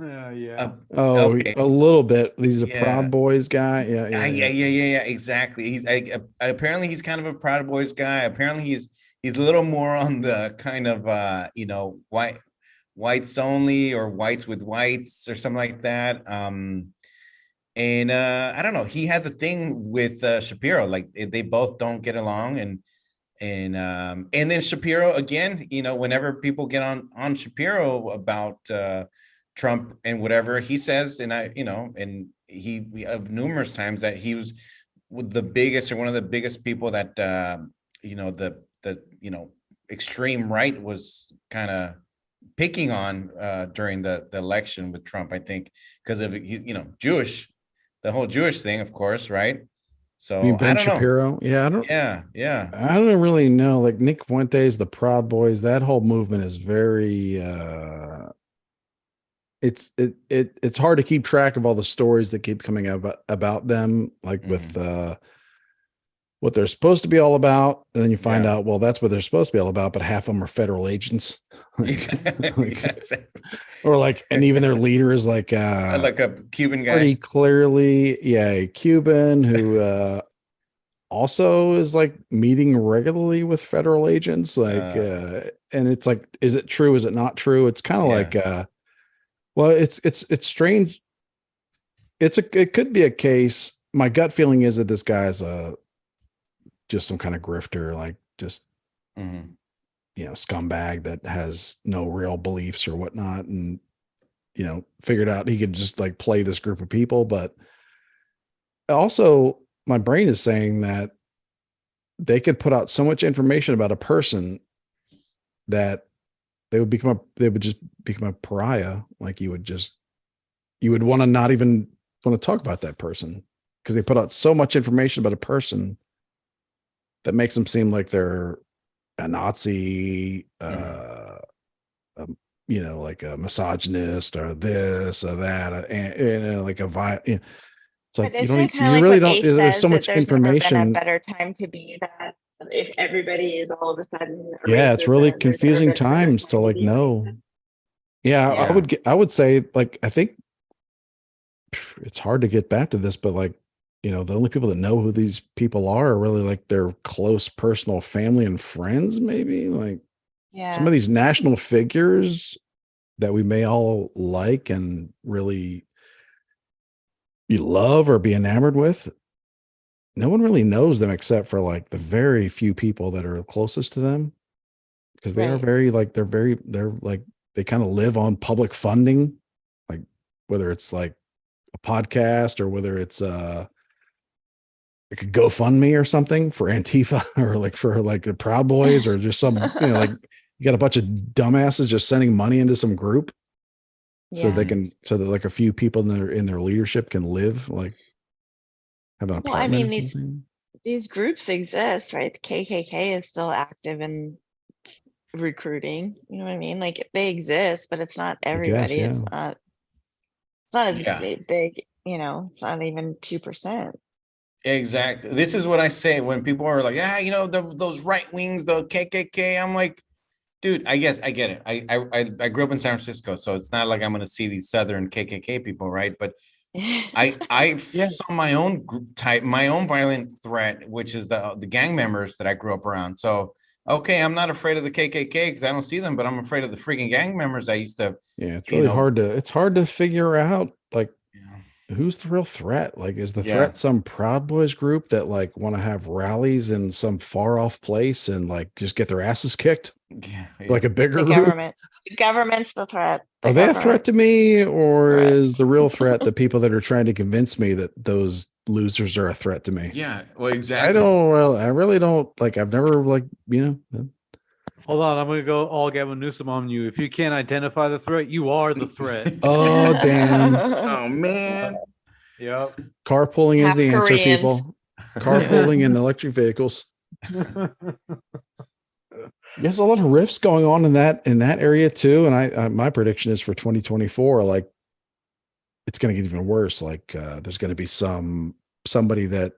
Yeah. A little bit. He's a Proud Boys guy. Yeah. Exactly. He's apparently he's kind of a Proud Boys guy. Apparently he's a little more on the kind of whites only, or whites with whites, or something like that. And I don't know. He has a thing with Shapiro. Like they both don't get along, and then Shapiro again. Whenever people get on Shapiro about Trump and whatever he says, and he numerous times that he was the biggest, or one of the biggest people that the extreme right was kind of picking on during the election with Trump. I think because of Jewish. The whole Jewish thing, of course, right? So Ben Shapiro, yeah, I don't really know. Like Nick Fuentes, the Proud Boys, that whole movement is very. It's hard to keep track of all the stories that keep coming out about them, like with what they're supposed to be all about, and then you find out, well, that's what they're supposed to be all about, but half of them are federal agents. Or like, and even their leader is like a Cuban guy, pretty clearly, a Cuban who also is like meeting regularly with federal agents, like and it's like, is it true? Is it not true? It's kind of like well, it's strange. It could be a case. My gut feeling is that this guy is just some kind of grifter, like just scumbag that has no real beliefs or whatnot, and figured out he could just like play this group of people. But also my brain is saying that they could put out so much information about a person that they would just become a pariah. Like you would want to not even want to talk about that person because they put out so much information about a person that makes them seem like they're a Nazi, like a misogynist or this or that, and like it's like But you isn't it don't, kind of you like really what don't. Ace There's says so that much there's never been a information. better time to be that if everybody is all of a sudden a Yeah, it's really racist, there's never confusing been a better times to time like be a know. racist. Yeah, Yeah. I would say like I think it's hard to get back to this, but like the only people that know who these people are really like their close personal family and friends. Maybe like some of Yeah. these national figures that we may all like and really you love or be enamored with. No one really knows them except for like the very few people that are closest to them because they are Right. very like they're like they kind of live on public funding, like whether it's like a podcast or whether it's like a GoFundMe or something for Antifa or like for like the Proud Boys or just some like you got a bunch of dumbasses just sending money into some group so Yeah. that like a few people in their leadership can live like have an Well, I apartment mean, or something. these groups exist, right? The KKK is still active in recruiting. You know what I mean? Like they exist, but it's not I guess, everybody. yeah. It's not as Yeah. big, it's not even 2%. Exactly. This is what I say when people are like, those right wings, the KKK. I'm like, dude, I guess I get it. I grew up in San Francisco, so it's not like I'm gonna see these Southern KKK people, right? But I Yeah. saw my own group type, my own violent threat, which is the gang members that I grew up around. So okay, I'm not afraid of the KKK because I don't see them, but I'm afraid of the freaking gang members I used to. Yeah, it's really hard to figure out like Yeah. who's the real threat. Like is the Yeah. threat some Proud Boys group that like want to have rallies in some far off place and like just get their asses kicked? Yeah. Like a bigger The group? government. The government's the threat. Are they a threat to me, or Correct. is the real threat the people that are trying to convince me that those losers are a threat to me? Yeah. Well, exactly. I really don't like. I've never like Hold on, I'm gonna go all Gavin Newsom on you. If you can't identify the threat, you are the threat. Oh damn! Oh man. Yep. Carpooling is Half the answer, Koreans. people. Carpooling in electric vehicles. There's a lot of rifts going on in that area too, and I my prediction is for 2024, like it's going to get even worse. Like there's going to be somebody that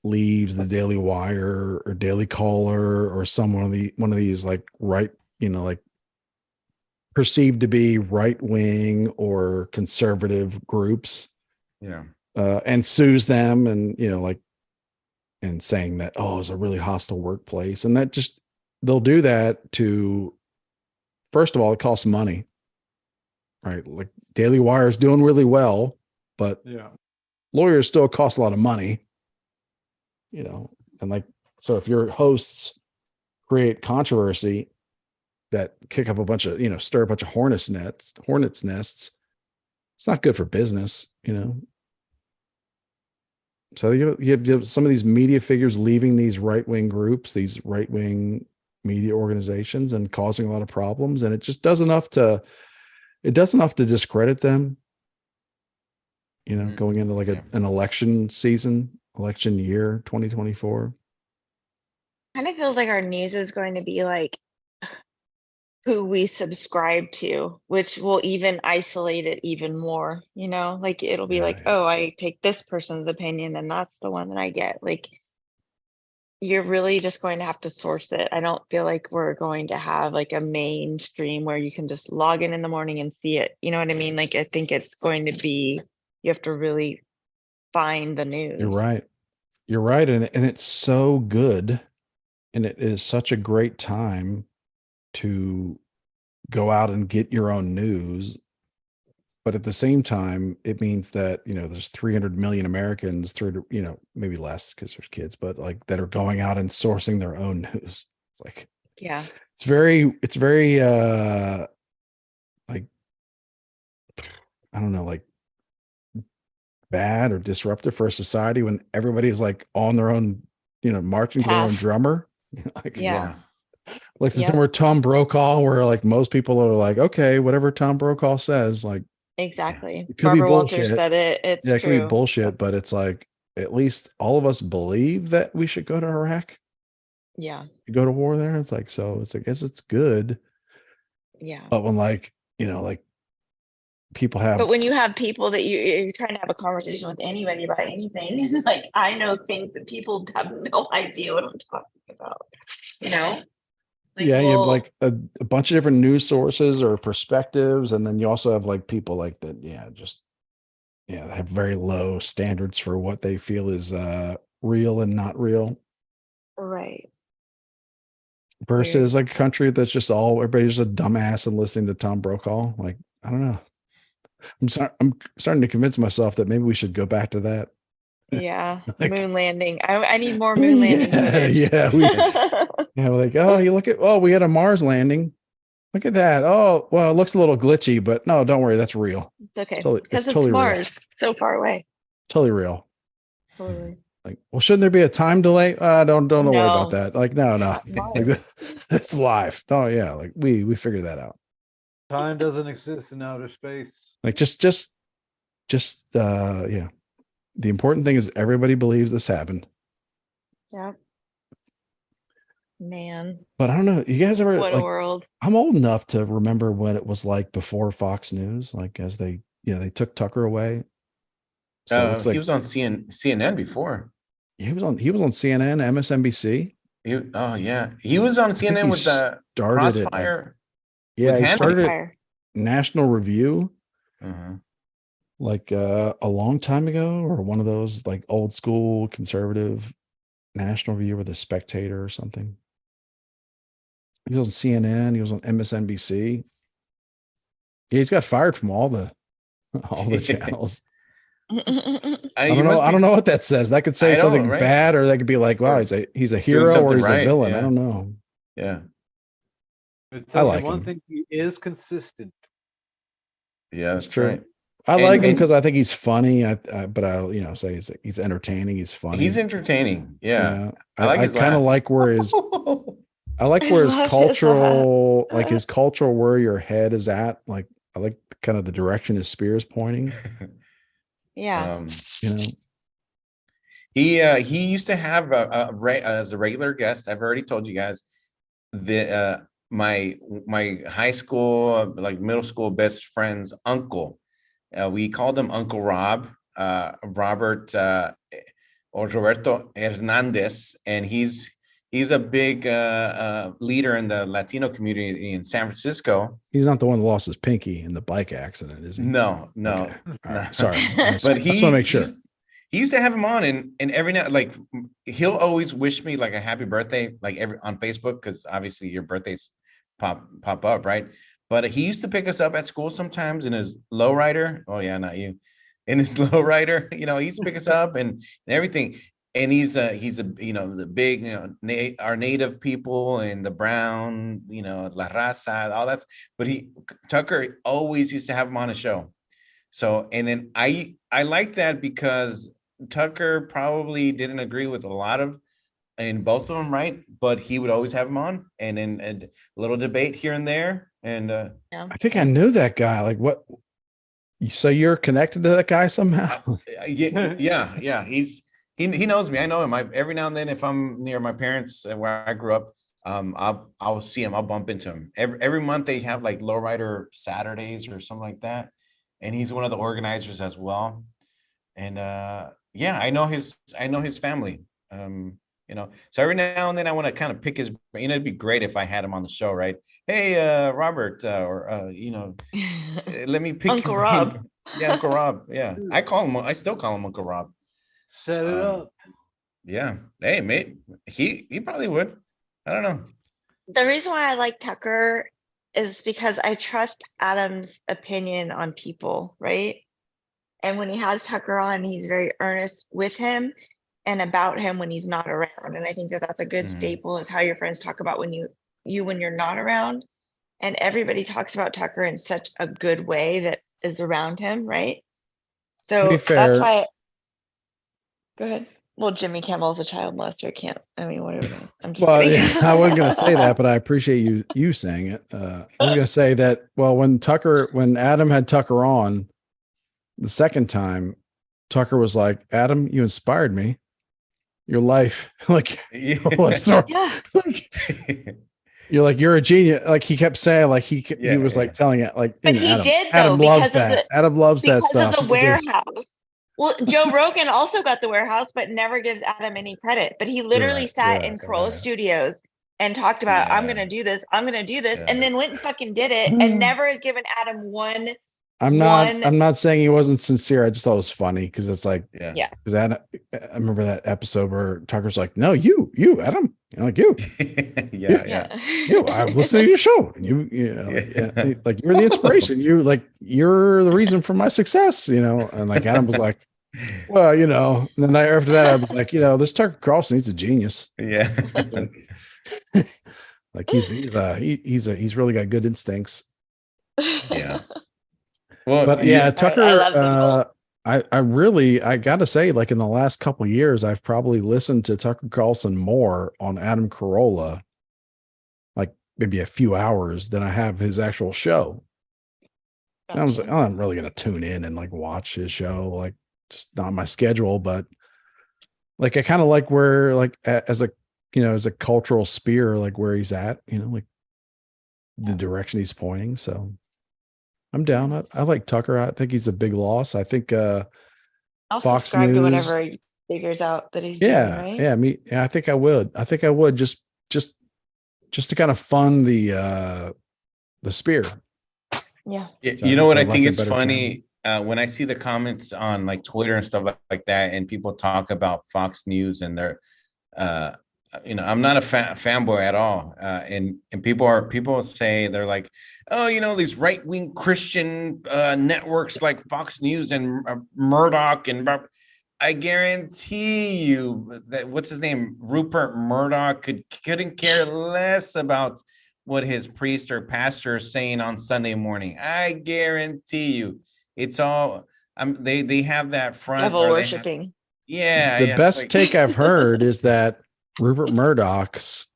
leaves the Daily Wire or Daily Caller or one of these like right, like perceived to be right wing or conservative groups, Yeah. and sues them, and like and saying that it's a really hostile workplace, and that just they'll do that to, first of all, it costs money, right? Like Daily Wire is doing really well, but Yeah. lawyers still cost a lot of money, and like, so if your hosts create controversy that kick up a bunch of, stir a bunch of hornets nests, it's not good for business, So you have some of these media figures leaving these right-wing groups, these right-wing media organizations, and causing a lot of problems. And it just does enough to discredit them, going into like an election year, 2024. Kind of feels like our news is going to be like who we subscribe to, which will even isolate it even more, like it'll be like, oh, I take this person's opinion and that's the one that I get. Like you're really just going to have to source it. I don't feel like we're going to have like a mainstream where you can just log in the morning and see it. You know what I mean? Like I think it's going to be, you have to really find the news. You're right. And it's so good. And it is such a great time to go out and get your own news. But at the same time, it means that, there's 300 million Americans maybe less because there's kids, but like that are going out and sourcing their own news. It's like, yeah, it's very like I don't know, like bad or disruptive for society when everybody's like on their own, marching to their own Path. drummer. Like, Yeah. like there's Yep. nowhere Tom Brokaw where like most people are like, okay, whatever Tom Brokaw says, like Exactly. it could be Barbara Walters bullshit. said it. It's Yeah, it could be true. bullshit, but it's like at least all of us believe that we should go to Iraq, Yeah. go to war there. It's like, so it's, I guess it's good. Yeah. But when like, like people have, But when you have people that you're trying to have a conversation with anybody about anything, like I know things that people have no idea what I'm talking about, you know? Like, yeah, you have well, like a bunch of different news sources or perspectives. And then you also have like people like that. Yeah. Just, yeah, have very low standards for what they feel is real and not real. right. Versus like a country that's just all everybody's just a dumbass and listening to Tom Brokaw. Like, I don't know. I'm starting to convince myself that maybe we should go back to that. Yeah. Like- Moon landing. I need more moon landing footage. Yeah, we're like, oh, we had a Mars landing. Look at that. Oh, well, it looks a little glitchy, but no, don't worry, that's real. It's okay. Totally, Because it's totally real. Mars, so far away. Totally real. Totally. Like, well, shouldn't there be a time delay? Don't worry about No. that. Like, no. Mars. Like, it's live. Oh yeah, like we figured that out. Time doesn't exist in outer space. Like just yeah. The important thing is everybody believes this happened. Yeah. Man, But I don't know. You guys ever what a like world. I'm old enough to remember when it was like before Fox News, like as they took Tucker away. So it's like he was on CNN before. he was on CNN, MSNBC. Oh yeah, he was on think CNN he with the started it, like- Crossfire. Yeah, With he Hannity. started at Fire. National Review Uh-huh. like a long time ago, or one of those like old school conservative National Review or the Spectator or something. He was on CNN, he was on MSNBC. Yeah, he's got fired from all the channels. I don't know what that says. That could say I know, something right? bad, or that could be like, wow, Or he's a hero or something he's a right, villain. I yeah. don't know. Yeah, It I tells like you one him. thing: he is consistent. yeah, that's true. right. I And- like him and- because I think he's funny. But I'll say he's entertaining. He's funny. He's entertaining. Yeah, I like his kind of laugh. like where his I like I where his love his cultural laugh. like his cultural where your head is at. Like I like kind of the direction his spear is pointing. Yeah. You know, He used to have as a regular guest. I've already told you guys the my high school like middle school best friend's uncle. We called him Uncle Rob, Robert or Roberto Hernandez, and he's a big leader in the Latino community in San Francisco. he's not the one that lost his pinky in the bike accident, is he? No. Okay. All No. right. Sorry. But I just want to make sure. He used to have him on, and every night, like he'll always wish me like a happy birthday, like every on Facebook, because obviously your birthdays pop up, right? But he used to pick us up at school sometimes in his lowrider. Oh yeah, not you. In his lowrider, he used to pick us up and everything. And he's a the big our native people and the brown La Raza, all that. But Tucker always used to have him on a show. So and then I like that because Tucker probably didn't agree with a lot of in both of them, right? But he would always have him on, and then a little debate here and there. And Yeah. I think I knew that guy. Like what? So you're connected to that guy somehow? yeah, he knows me. I know him. Every now and then, if I'm near my parents where I grew up, I'll see him. I'll bump into him. Every month they have like lowrider Saturdays or something like that, and he's one of the organizers as well. And yeah, I know his family. So every now and then I want to kind of pick his. It'd be great if I had him on the show, right? Hey, Robert, let me pick Uncle your Rob. brain. Yeah, Uncle Rob. Yeah, I still call him Uncle Rob. Set it up. Yeah. Hey, mate. He probably would. I don't know. The reason why I like Tucker is because I trust Adam's opinion on people, right? And when he has Tucker on, he's very earnest with him and about him when he's not around. And I think that that's a good Mhm. staple is how your friends talk about when you're not around. And everybody talks about Tucker in such a good way that is around him, right? To So be that's fair, why. Go ahead. Well, Jimmy Kimmel's a child molester. Can't. I mean, what are we gonna? I'm just well, kidding. yeah, I wasn't going to say that, but I appreciate you saying it. I was going to say that, well, when Adam had Tucker on the second time, Tucker was like, Adam, you inspired me. Your life, like, like, sorry, Yeah. like, you're like, you're a genius. Like he kept saying, like he Yeah, was like yeah. telling it, like, But you know, he Adam, did, though, Adam loves because of that. Adam loves that because of stuff. the He did. warehouse. Well, Joe Rogan also got the warehouse, but never gives Adam any credit. But he literally You're sat right, in Corolla Studios and talked about, I'm Yeah. gonna do this, I'm gonna do this, Yeah. and then went and fucking did it, and never has given Adam one. I'm not saying he wasn't sincere. I just thought it was funny because it's like, Yeah. because I remember that episode where Tucker's like, no, you, Adam, you know, like you, Yeah. I've listened to your show, and you know, like you're the inspiration. You're the reason for my success, you know. And like Adam was like, well, you know. And then after that, I was like, you know, this Tucker Carlson, he's a genius. Yeah. Like he's really got good instincts. Yeah. Well, But yeah, Right, Tucker. I love the I gotta say, like in the last couple of years, I've probably listened to Tucker Carlson more on Adam Carolla, like maybe a few hours than I have his actual show. So I was like, oh, I'm really gonna tune in and like watch his show, like just not my schedule, but like I kind of like where like as a as a cultural spear, like where he's at, you know, like the direction he's pointing. So I'm down. I like Tucker. I think he's a big loss. I think I'll Fox subscribe to News. whatever he figures out that he's doing, right? Yeah, I think I would. Just to kind of fund the spear. Yeah. So you know what I left think a is better funny? When I see the comments on like Twitter and stuff like that, and people talk about Fox News and their, I'm not a fanboy at all. And people say they're like, oh, you know, these right wing Christian networks like Fox News and Murdoch and. I guarantee you that what's his name, Rupert Murdoch, couldn't care less about what his priest or pastor is saying on Sunday morning. I guarantee you, it's all they have that front Devil or worshiping. The best take I've heard is that Rupert Murdoch's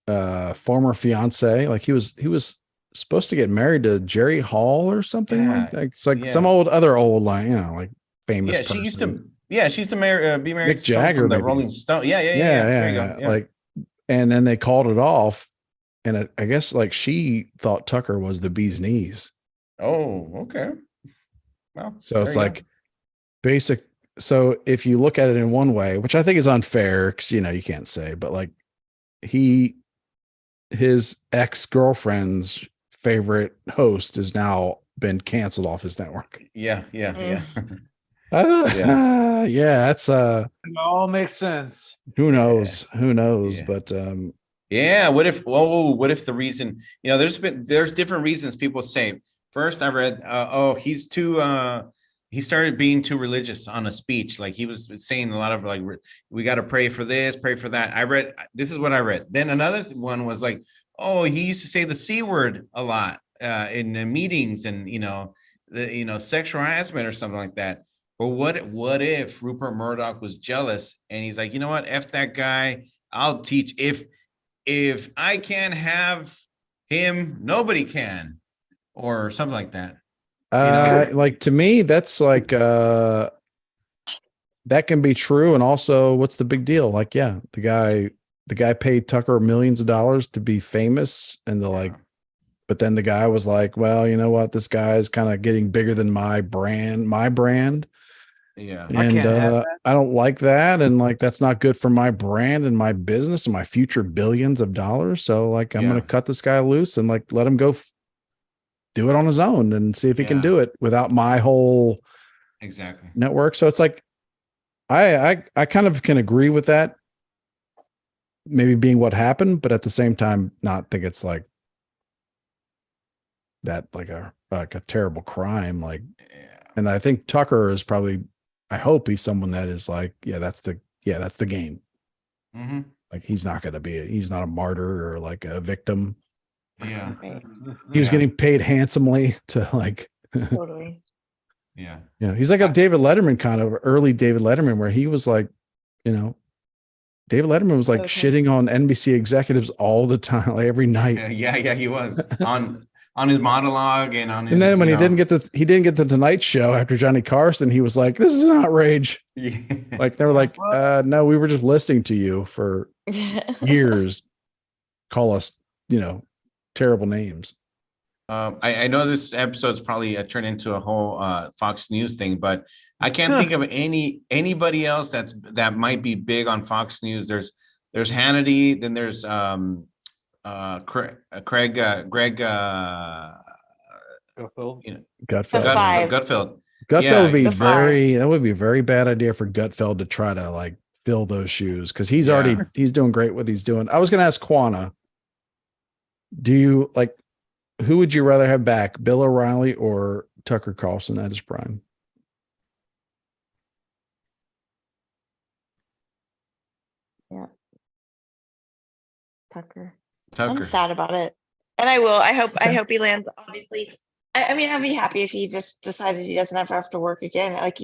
former fiance, like he was supposed to get married to Jerry Hall or something like that. It's like some other old like, you know, like famous person. She used to be married Mick to someone Jagger from the maybe. Rolling Stone. Yeah. There you go. Yeah. Like, and then they called it off, and I guess like she thought Tucker was the bee's knees. Oh, okay. Well, so it's like basic. So if you look at it in one way, which I think is unfair, because you know you can't say, but like his ex-girlfriend's favorite host has now been canceled off his network. Yeah. That's It all makes sense. Who knows? But what if the reason, you know, there's different reasons people say. First, I read he's too he started being too religious on a speech. Like he was saying a lot of like, we got to pray for this, pray for that. This is what I read. Then another one was like, oh, he used to say the C word a lot in the meetings, and sexual harassment or something like that. But what if Rupert Murdoch was jealous and he's like, you know what, F that guy, I'll teach. If I can't have him, nobody can, or something like that. Like to me, that's like that can be true. And also, what's the big deal? Like, yeah, the guy paid Tucker millions of dollars to be famous, and but then the guy was like, well, you know what, this guy is kind of getting bigger than my brand. Yeah. And I don't like that. And like, that's not good for my brand and my business and my future billions of dollars. So like, I'm going to cut this guy loose and like, let him go do it on his own and see if he can do it without my whole network. So it's like, I kind of can agree with that, maybe being what happened, but at the same time, not think it's like that, like a terrible crime. Like, and I think Tucker is probably, I hope he's someone that is like, that's the game. Mm-hmm. Like he's not a martyr or like a victim. Yeah. He was getting paid handsomely to like Totally. Yeah. Yeah, he's like a David Letterman kind of early David Letterman, where he was like, David Letterman was like Okay. shitting on NBC executives all the time, like every night. Yeah, he was on his monologue and on his. And then when he didn't get the Tonight Show after Johnny Carson, he was like, "This is an outrage." Yeah. Like they were like, "No, we were just listening to you for years. Call us, terrible names." I know this episode's probably turned into a whole Fox News thing, but I can't think of anybody else that might be big on Fox News. There's Hannity, then there's Greg Gutfeld. Gutfeld. Five. Gutfeld. Gutfeld Yeah, would be The five. that would be a very bad idea for Gutfeld to try to like fill those shoes because he's Yeah. he's doing great what he's doing. I was going to ask Quana, do you like, who would you rather have back, Bill O'Reilly or Tucker Carlson at his prime? Tucker. Tucker. I'm sad about it. And I will. I hope Okay. he lands, obviously. I mean, I'd be happy if he just decided he doesn't have to work again. Like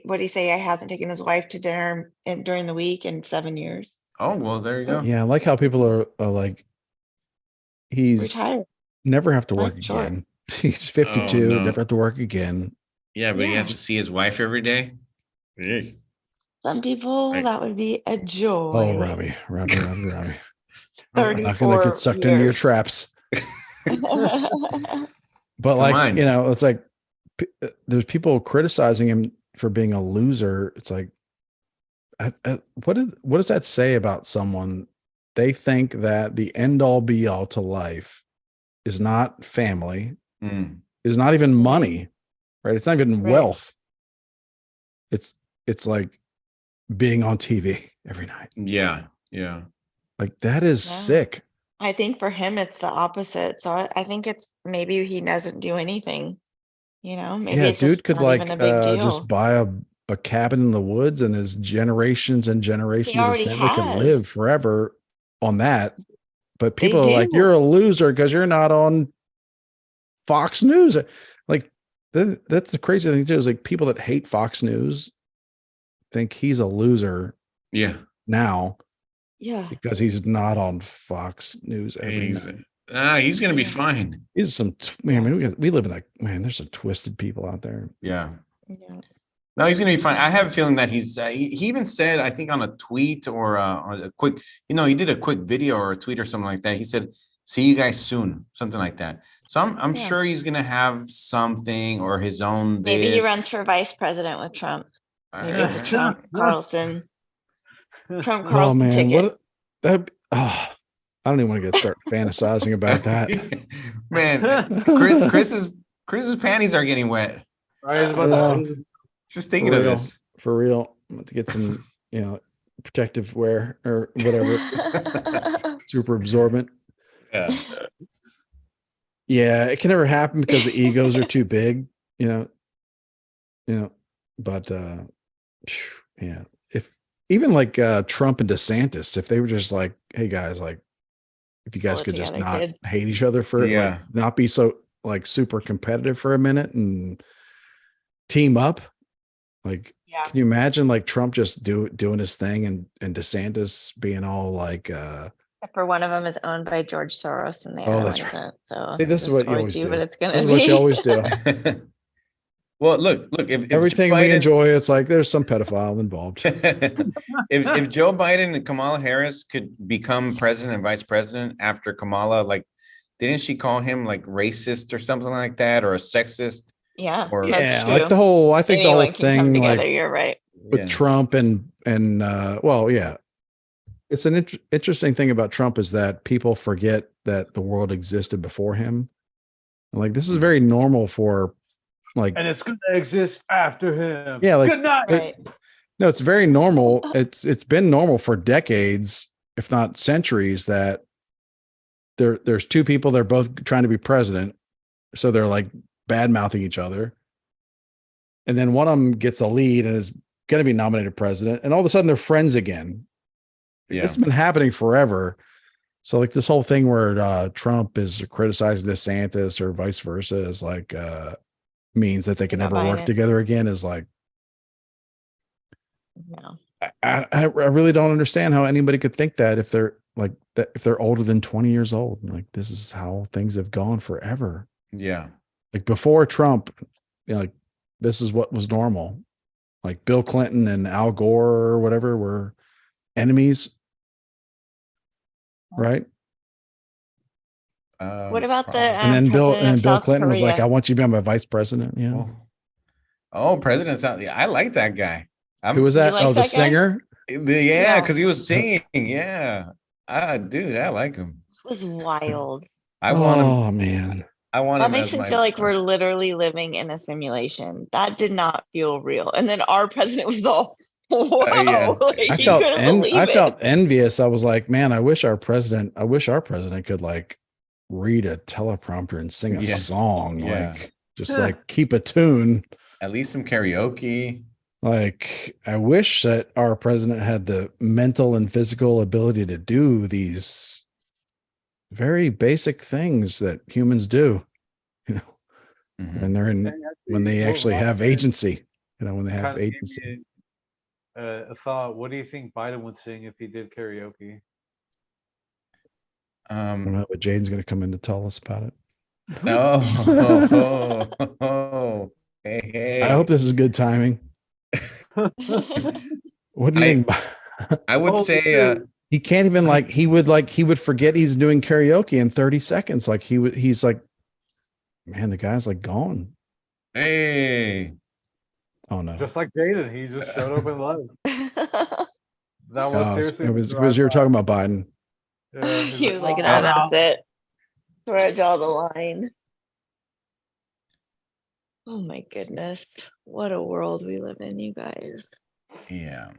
what did he say? I hasn't taken his wife to dinner during the week in 7 years. Oh, well, there you go. Yeah, I like how people are like, he's Retired. never have to work Life short. again. He's 52, Oh, no. never have to work again. Yeah, but he has Yeah. to see his wife every day. Eek. Some people, Right. that would be a joy. Oh, Robbie. I'm not going to 34 get sucked into your years. traps. But Come like, on. it's like there's people criticizing him for being a loser. It's like, what does that say about someone? They think that the end all be all to life is not family, Mm. is not even money, right? It's not even Right. wealth. It's like being on TV every night. Yeah. Like that is Yeah. sick. I think for him, it's the opposite. So I think it's maybe he doesn't do anything. Maybe Yeah, it's dude just could not like even a big deal. just buy a cabin in the woods and his generations and generations of his already family could has. live forever on that. But They people are like, do. you're a loser because you're not on Fox News. Like that's the crazy thing too, is like people that hate Fox News think he's a loser Yeah. now Yeah. because he's not on Fox News every night. He's gonna be Yeah. fine. He's some man. We live in there's some twisted people out there. Yeah. Yeah. No, he's gonna be fine. I have a feeling that he's. He even said, I think on a tweet or on a quick, he did a quick video or a tweet or something like that. He said, "See you guys soon," something like that. So I'm Yeah. sure he's gonna have something or his own. Maybe he runs for vice president with Trump. Maybe it's a Trump Carlson. Trump Oh Carlson man, ticket. I don't even want to start fantasizing about that. Man, Chris's panties are getting wet. I was about to say, Just thinking of this. For real. I'm about to get some, protective wear or whatever. Super absorbent. Yeah. Yeah, it can never happen because the egos are too big, but yeah. If even like Trump and DeSantis, if they were just like, hey guys, like if you guys Pull it could just together, not kid. hate each other for Yeah. like not be so like super competitive for a minute and team up. Like, Yeah. can you imagine like Trump just doing his thing and DeSantis being all like Except for one of them is owned by George Soros and the Oh, other that's one isn't. So See, this is what you toys always do. But it's gonna This is be what you always do. Well, look. If Everything Joe we Biden- enjoy, it's like there's some pedophile involved. if Joe Biden and Kamala Harris could become president and vice president after Kamala, like, didn't she call him like racist or something like that, or a sexist? Yeah. Or Yeah, That's like true. the whole I think Anyone the whole can come thing together. like You're right. with Yeah. Trump and well, yeah. It's an interesting thing about Trump is that people forget that the world existed before him. Like this is very normal for like and it's gonna exist after him. Yeah, like- good night. Right. no, it's very normal. It's been normal for decades, if not centuries, that there's two people, they're both trying to be president. So they're like bad mouthing each other. And then one of them gets a lead and is going to be nominated president. And all of a sudden they're friends again. Yeah. This has been happening forever. So like this whole thing where Trump is criticizing DeSantis or vice versa is like, means that they can Not never buying work it. together again is like, No. I really don't understand how anybody could think that if they're like that, if they're older than 20 years old. Like, this is how things have gone forever. Yeah. Like before Trump, like this is what was normal. Like Bill Clinton and Al Gore or whatever were enemies, right? What about the Probably. And then Bill president of South Clinton was like, Korea? "I want you to be my vice president." Yeah. President sound. I like that guy. Who was that? like Oh, the that guy? singer. Yeah, because he was singing. Yeah, dude, I like him. It was wild. I want him. Oh man. I want That him makes as me my. feel like we're literally living in a simulation. That did not feel real. And then our president was all, whoa, Yeah. like I he felt couldn't believe I it. felt envious. I was like, man, I wish our president could like read a teleprompter and sing a Yeah. song, Yeah. like just like keep a tune. At least some karaoke. Like, I wish that our president had the mental and physical ability to do these very basic things that humans do, you know, Mhm. when they're in, when they actually have agency, you know, when they have Kind of gave agency. me a thought. What do you think Biden would sing if he did karaoke? I don't know, but Jane's going to come in to tell us about it. Hey. I hope this is good timing. What do you think? I would say He can't even he would forget he's doing karaoke in 30 seconds. Like he's like, man, the guy's like gone. hey. Oh no. Just like Jaden, he just showed up in love. That was seriously. It was because you were talking about Biden. Yeah, He was like, "Oh, no, I'm that's out." it. Where I draw the line. Oh my goodness. What a world we live in, you guys. Yeah.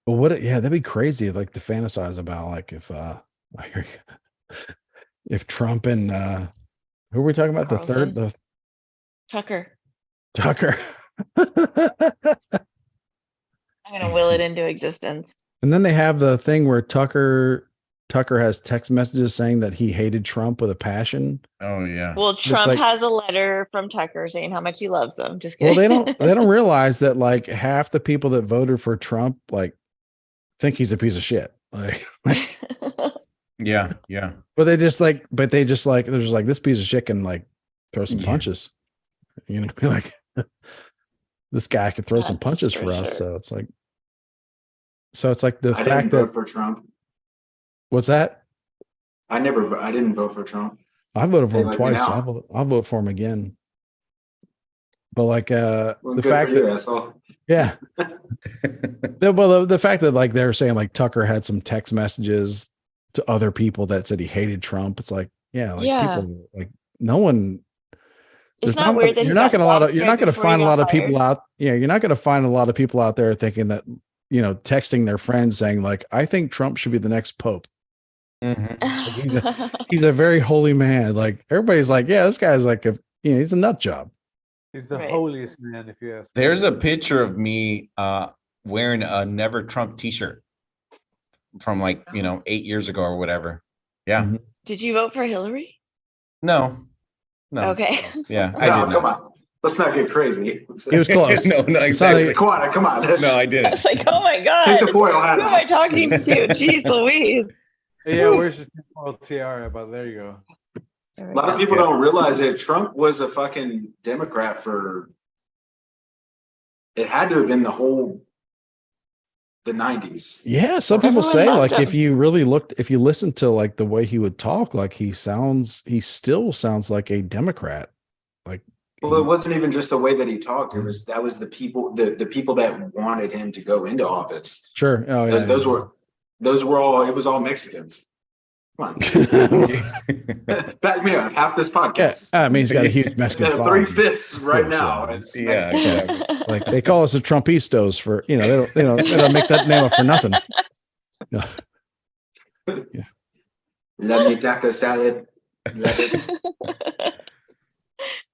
But that'd be crazy, like to fantasize about, like if Trump and who are we talking about? Carlson. The Tucker. Tucker. I'm gonna will it into existence. And then they have the thing where Tucker has text messages saying that he hated Trump with a passion. Oh yeah. Well, Trump like- has a letter from Tucker saying how much he loves him. Just kidding. Well, they don't realize that like half the people that voted for Trump like think he's a piece of shit. Like Yeah. but they're just like this piece of shit can like throw some Yeah. punches. You know, be like this guy could throw some That's punches for for us. sure. So it's like the I fact didn't vote that for Trump. what's that? I didn't vote for Trump. I voted for They him like me twice. now. I'll vote for him again. But like Well, the good fact for you, that asshole. yeah. The fact that like they're saying like Tucker had some text messages to other people that said he hated Trump. It's like, yeah, like Yeah. people like no one. It's there's not weird that you're not going to you're not going to find a lot of people out. Yeah, you're not going to find a lot of people out there thinking that, you know, texting their friends saying like, I think Trump should be the next pope. Mhm. He's a very holy man. Like everybody's like, yeah, this guy's like he's a nut job. He's the Right. holiest man, if you ask me. There's a picture of me wearing a Never Trump t-shirt from 8 years ago or whatever. Yeah. Mhm. Did you vote for Hillary? No. Okay. Yeah, I No, did. come on. Let's not get crazy. He was close. No, exactly. Come on. No, I I didn't. was like, oh my God. Take the foil hat Who am I off. talking to? Jeez Louise. Yeah, where's your tinfoil tiara? But there you go. A lot of people don't realize that Trump was a fucking Democrat for. It had to have been the 90s. Yeah, some people Everyone say loved like if him. you listen to like the way he would talk, like he still sounds like a Democrat. Like Well, it wasn't even just the way that he talked. That was the people, the people that wanted him to go into office. sure. Oh yeah. Those were all. It was all Mexicans. Come on, back me up. Half this Yeah, podcast. I mean he's got a huge Mexican following. 3/5 right course, now. yeah. It's Yeah, Mexican. yeah. Like they call us the Trumpistos for they don't make that name up for nothing. No. Let me taco salad. Let it-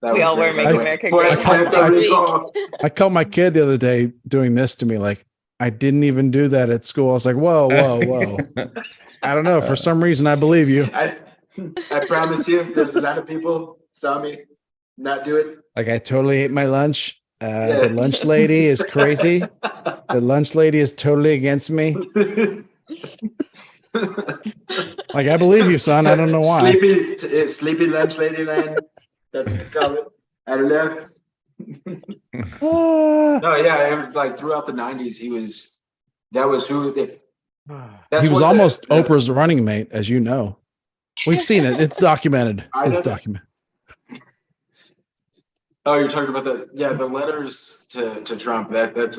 That We was all wear great, Make by the way. America But Great Puerto hats every Rico- I called my kid the other day doing this to me, like I didn't even do that at school. I was like, whoa. I don't know. For some reason I believe you. I promise you, there's a lot of people saw me not do it? Like I totally ate my lunch. Yeah. The lunch lady is crazy. The lunch lady is totally against me. Like I believe you, son. I don't know why. Sleepy lunch lady land. That's what they call it. I don't know. No, yeah, it was like throughout the 90s, that was who they. He was almost Oprah's running mate, as you know. We've seen it. It's documented. It's documented. Oh, you're talking about the letters to Trump. That's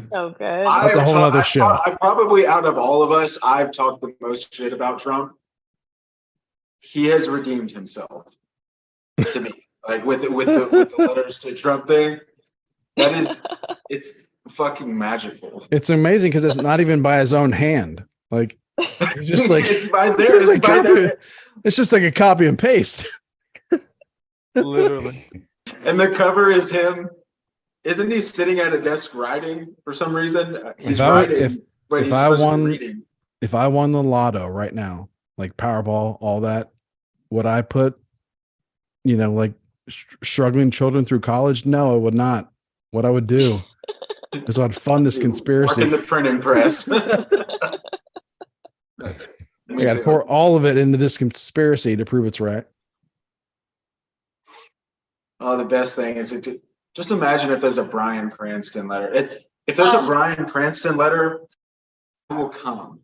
So good. That's a whole other show. I probably, out of all of us, I've talked the most shit about Trump. He has redeemed himself to me, like with the letters to Trump thing. It's fucking magical. It's amazing because it's not even by his own hand. Like it's just like it's by there. It's by there. It's just like a copy and paste. Literally. And the cover is him. Isn't he sitting at a desk writing for some reason? He's writing, but he's supposed to be reading. If I won the lotto right now, like Powerball, all that, would I put, like struggling children through college? No, I would not. What I would do is I'd fund this conspiracy. Work in the printing press. I got to pour all of it into this conspiracy to prove it's right. Oh, the best thing is just imagine if there's a Bryan Cranston letter. If there's a Bryan Cranston letter, I will come.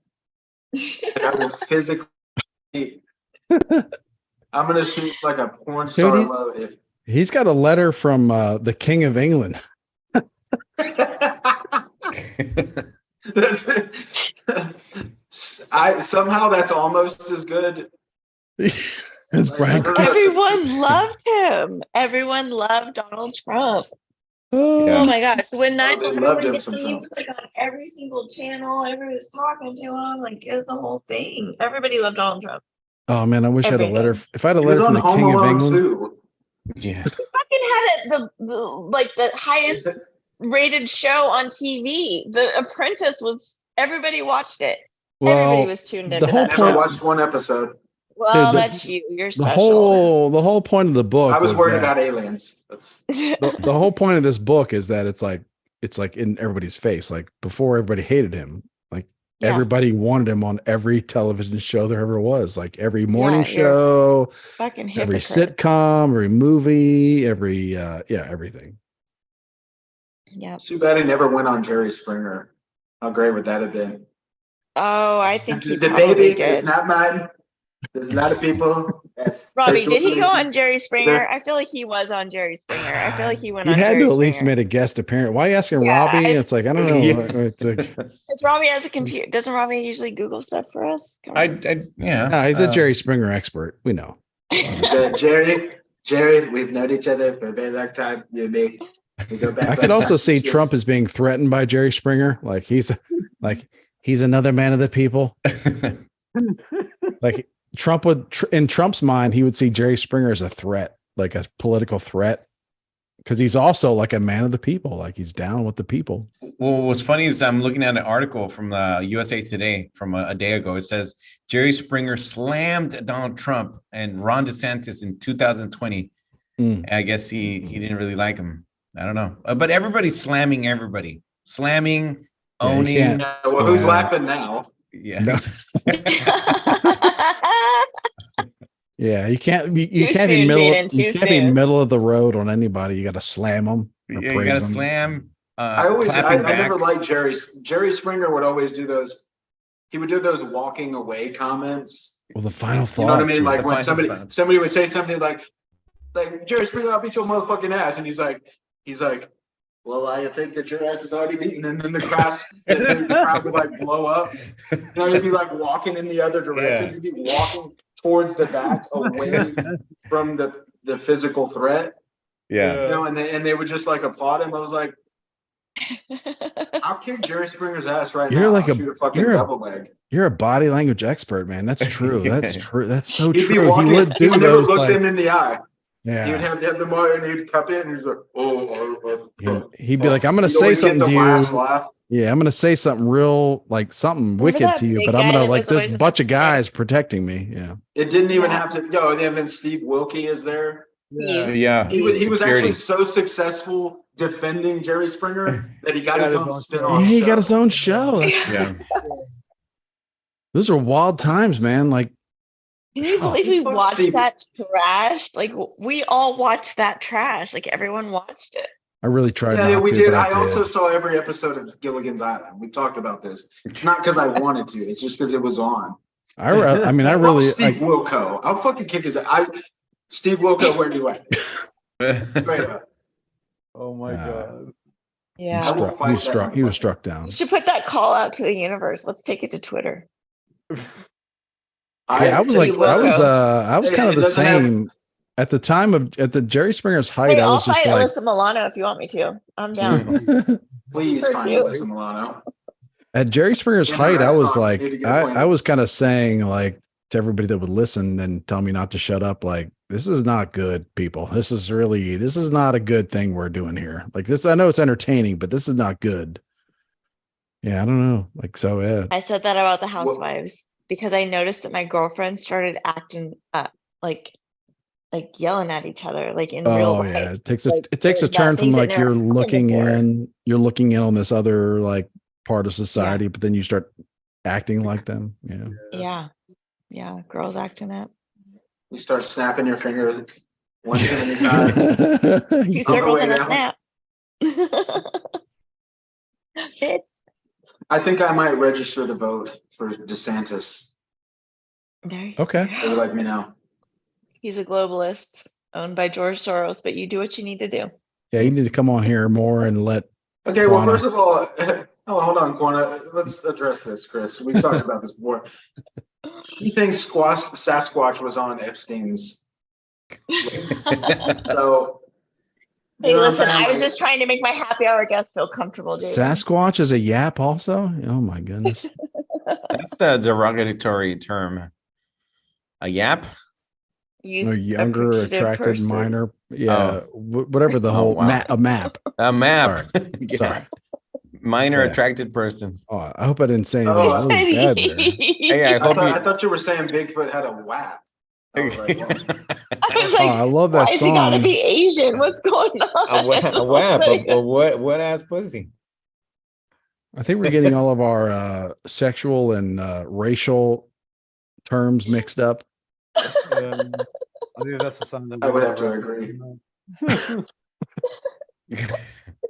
And I will physically. I'm gonna shoot like a porn star load. He's got a letter from the King of England. Somehow that's almost as good. Everyone loved him. Everyone loved Donald Trump. Oh my gosh! When they loved him some he was like on every single channel, everyone was talking to him. Like it was the whole thing. Everybody loved Donald Trump. Oh man, I wish I had a letter. If I had a letter from the King of England, too. Yeah, he fucking had it the highest rated show on TV. The Apprentice was. Everybody watched it. Everybody was tuned in. I never watched one episode. Well, that's you. You're special. The whole point of the book. I was worried about aliens. That's the whole point of this book is that it's like in everybody's face. Like before, everybody hated him. Like everybody wanted him on every television show there ever was. Like every morning show, fucking every sitcom, every movie, everything. Yeah. It's too bad he never went on Jerry Springer. How great would that have been? Oh, I think he the baby is not mine. There's a lot of people. Robbie, did he go on Jerry Springer? I feel like he was on Jerry Springer. I feel like he went on Jerry Springer. He had to at least made a guest appearance. Why are you asking Robbie? It's like, I don't know. It's Robbie has a computer. Doesn't Robbie usually Google stuff for us? No, he's a Jerry Springer expert. We know. Jerry, we've known each other for a very long time. You and me. We go back. I could also see Trump as being threatened by Jerry Springer. Like he's another man of the people. Like Trump would, in Trump's mind, he would see Jerry Springer as a threat, like a political threat, because he's also like a man of the people. Like he's down with the people. Well, what's funny is I'm looking at an article from USA Today from a day ago. It says Jerry Springer slammed Donald Trump and Ron DeSantis in 2020. I guess he didn't really like him. I don't know, but everybody's slamming everybody, owning. Well, who's laughing now? Yeah. No. Yeah, you can't be middle of the road on anybody. You got to slam them. Yeah, you got to slam. I never liked Jerry. Jerry Springer would always do those. He would do those walking away comments. Well, the final thought. You know what I mean? Like when somebody would say something like Jerry Springer, I'll beat your motherfucking ass, and he's like, well, I think that your ass is already beaten, and then the crowd would like blow up. You know, you'd be like walking in the other direction. Yeah. You'd be walking towards the back, away from the physical threat. Yeah. You know, and they would just like applaud him. I was like, I'll kick Jerry Springer's ass right now. Like shoot a fucking double leg. You're a body language expert, man. That's true. That's true. That's so He'd true. Walking, he would do he those. Never looked him in the eye. Yeah. He would have the mark, and he'd cup in, and he's like, he'd be like, I'm going to say something to you. Yeah, I'm going to say something real, like something wicked to you, but I'm going to like this bunch of guys protecting me. Yeah. It didn't even have to go. And then Steve Wilkie is there. Yeah, He was actually security. so successful defending Jerry Springer that he got his own spin-off Yeah, he show. got his own show. Yeah. Those are wild times, man. Like, Can you believe we Fuck watched Steve. that trash? Like we all watched that trash. Like everyone watched it. I really tried Yeah, not we to, did. but I I also did. saw every episode of Gilligan's Island. We talked about this. It's not because I wanted to. It's just because it was on. I mean, I Fuck really, Steve Wilco. I'll fucking kick his ass. Steve Wilco, where you at? Straight up. Oh my god. Yeah. will fight that he was motherfucker. struck down. We should put that call out to the universe. Let's take it to Twitter. Yeah, I was Steve like, Wilco. I was kind of It the doesn't have- same at the time at the Jerry Springer's height. Hey, I I'll was just fight like, Alyssa Milano if you want me to. I'm down. Please Her find too. Alyssa Milano. at Jerry Springer's Yeah, height, I that's was fine. like, Need to get I acquainted. was kind of saying like to everybody that would listen and tell me not to shut up, like, this is not good, people. This is not a good thing we're doing here. Like this, I know it's entertaining, but this is not good. Yeah, I don't know. Like, so yeah. I said that about the housewives because I noticed that my girlfriends started acting up, like yelling at each other, like in real Oh life. yeah, it takes Like, a that turn from things that like never you're happened looking before. in on this other like part of society, but then you start acting like them. Yeah. Yeah, girls acting up. You start snapping your fingers one too many times. 2 On the circles way and a down. snap. Bitch. I think I might register to vote for DeSantis. There you Okay. go. They would like me now. He's a globalist owned by George Soros, but you do what you need to do. Yeah, you need to come on here more and let Okay, well, Quanah. first of all, hold on, Quanah. Let's address this, Chris. We've talked about this before. He thinks Sasquatch was on Epstein's list. So, Hey, you know what I'm listen, saying? I was Like, just trying to make my happy hour guests feel comfortable, David. Sasquatch is a yap also. Oh my goodness. That's a derogatory term. A yap? Youth A younger, appreciative attracted, person. minor. Yeah, whatever the whole wow. a map. A map. Sorry. Sorry. Minor Yeah. attracted person. Oh, I hope I didn't say anything Oh, really bad there. Hey, I I hope thought, I you. thought you were saying Bigfoot had a whap. I was like, well, I was Oh, like, I love why that is he gotta song. be Asian? What's going on? A whap. What ass pussy? I think we're getting all of our sexual and racial terms mixed up. I think that's a sign that I would we're have to right. agree.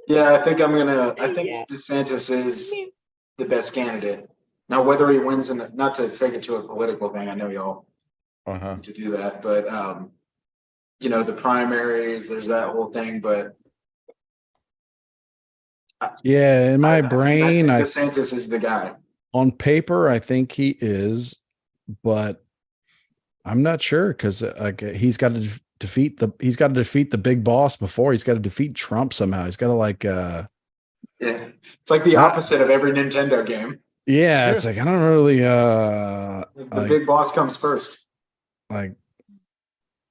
Yeah, I think Yeah. DeSantis is the best candidate. Now, whether he wins not to take it to a political thing, I know y'all Uh-huh. to do that, but the primaries, there's that whole thing, but Yeah, in my I brain, think DeSantis is the guy. on paper, I think he is, but I'm not sure because like he's got to defeat the big boss before. He's got to defeat Trump somehow. He's got to like Yeah, it's like the opposite of every Nintendo game. yeah, it's like I don't really The like, big boss comes first. like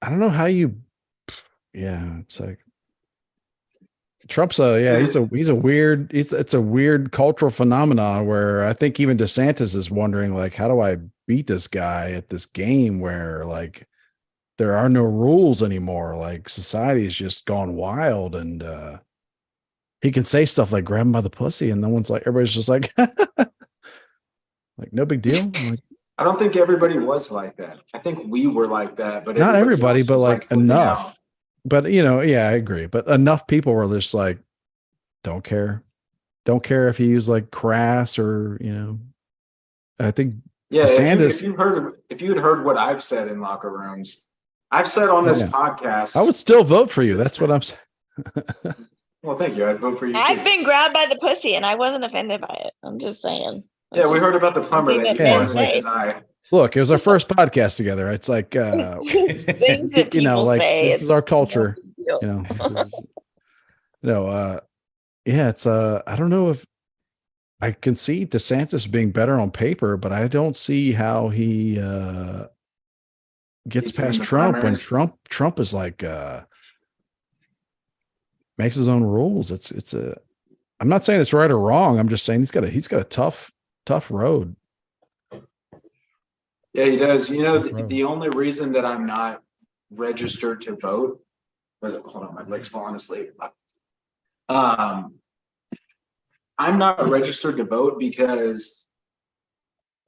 I don't know how you yeah, it's like Trump's he's a weird it's a weird cultural phenomenon where I think even DeSantis is wondering like how do I beat this guy at this game where like there are no rules anymore, like society has just gone wild and he can say stuff like grab him by the pussy and no one's like everybody's just like like no big deal. Like, I don't think everybody was like that. I think we were like that, but not everybody, else but was, like flipping enough. out. But yeah, I agree. But enough people were just like, don't care if he used like crass or I think Yeah, DeSantis. if you had heard what I've said in locker rooms, I've said on this Yeah. podcast. I would still vote for you. That's what I'm saying. Well, thank you. I'd vote for you too. I've been grabbed by the pussy and I wasn't offended by it. I'm just saying. Yeah, we heard about the plumber something that that you men wanted say. in his eye. Look, it was our first podcast together. It's like Things that people like say. this is our culture. No big deal. This is- yeah, it's I don't know if I can see DeSantis being better on paper, but I don't see how he gets He's in past the Trump when primaries. Trump is like makes his own rules. It's I'm not saying it's right or wrong. I'm just saying he's got a tough road. Yeah, he does. That's right. The only reason that I'm not registered to vote hold on, my leg's falling asleep. I'm not registered to vote because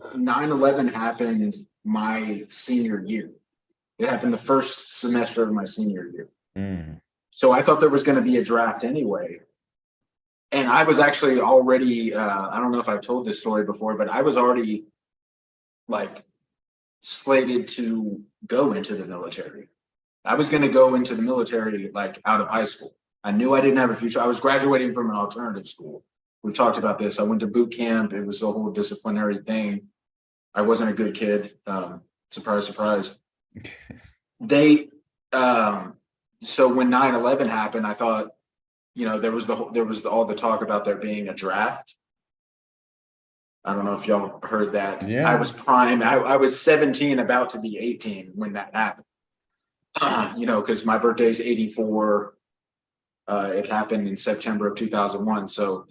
9/11 happened my senior year. It happened the first semester of my senior year. So I thought there was going to be a draft anyway. And I was actually already, I don't know if I've told this story before, but I was already like slated to go into the military. I was going to go into the military like out of high school. I knew I didn't have a future. I was graduating from an alternative school. We've talked about this. I went to boot camp. It was a whole disciplinary thing. I wasn't a good kid. Surprise, surprise. So when 9/11 happened, I thought, there was all the talk about there being a draft. I don't know if y'all heard that. Yeah. I was prime. I was 17, about to be 18 when that happened. Because my birthday is 84. It happened in September of 2001. So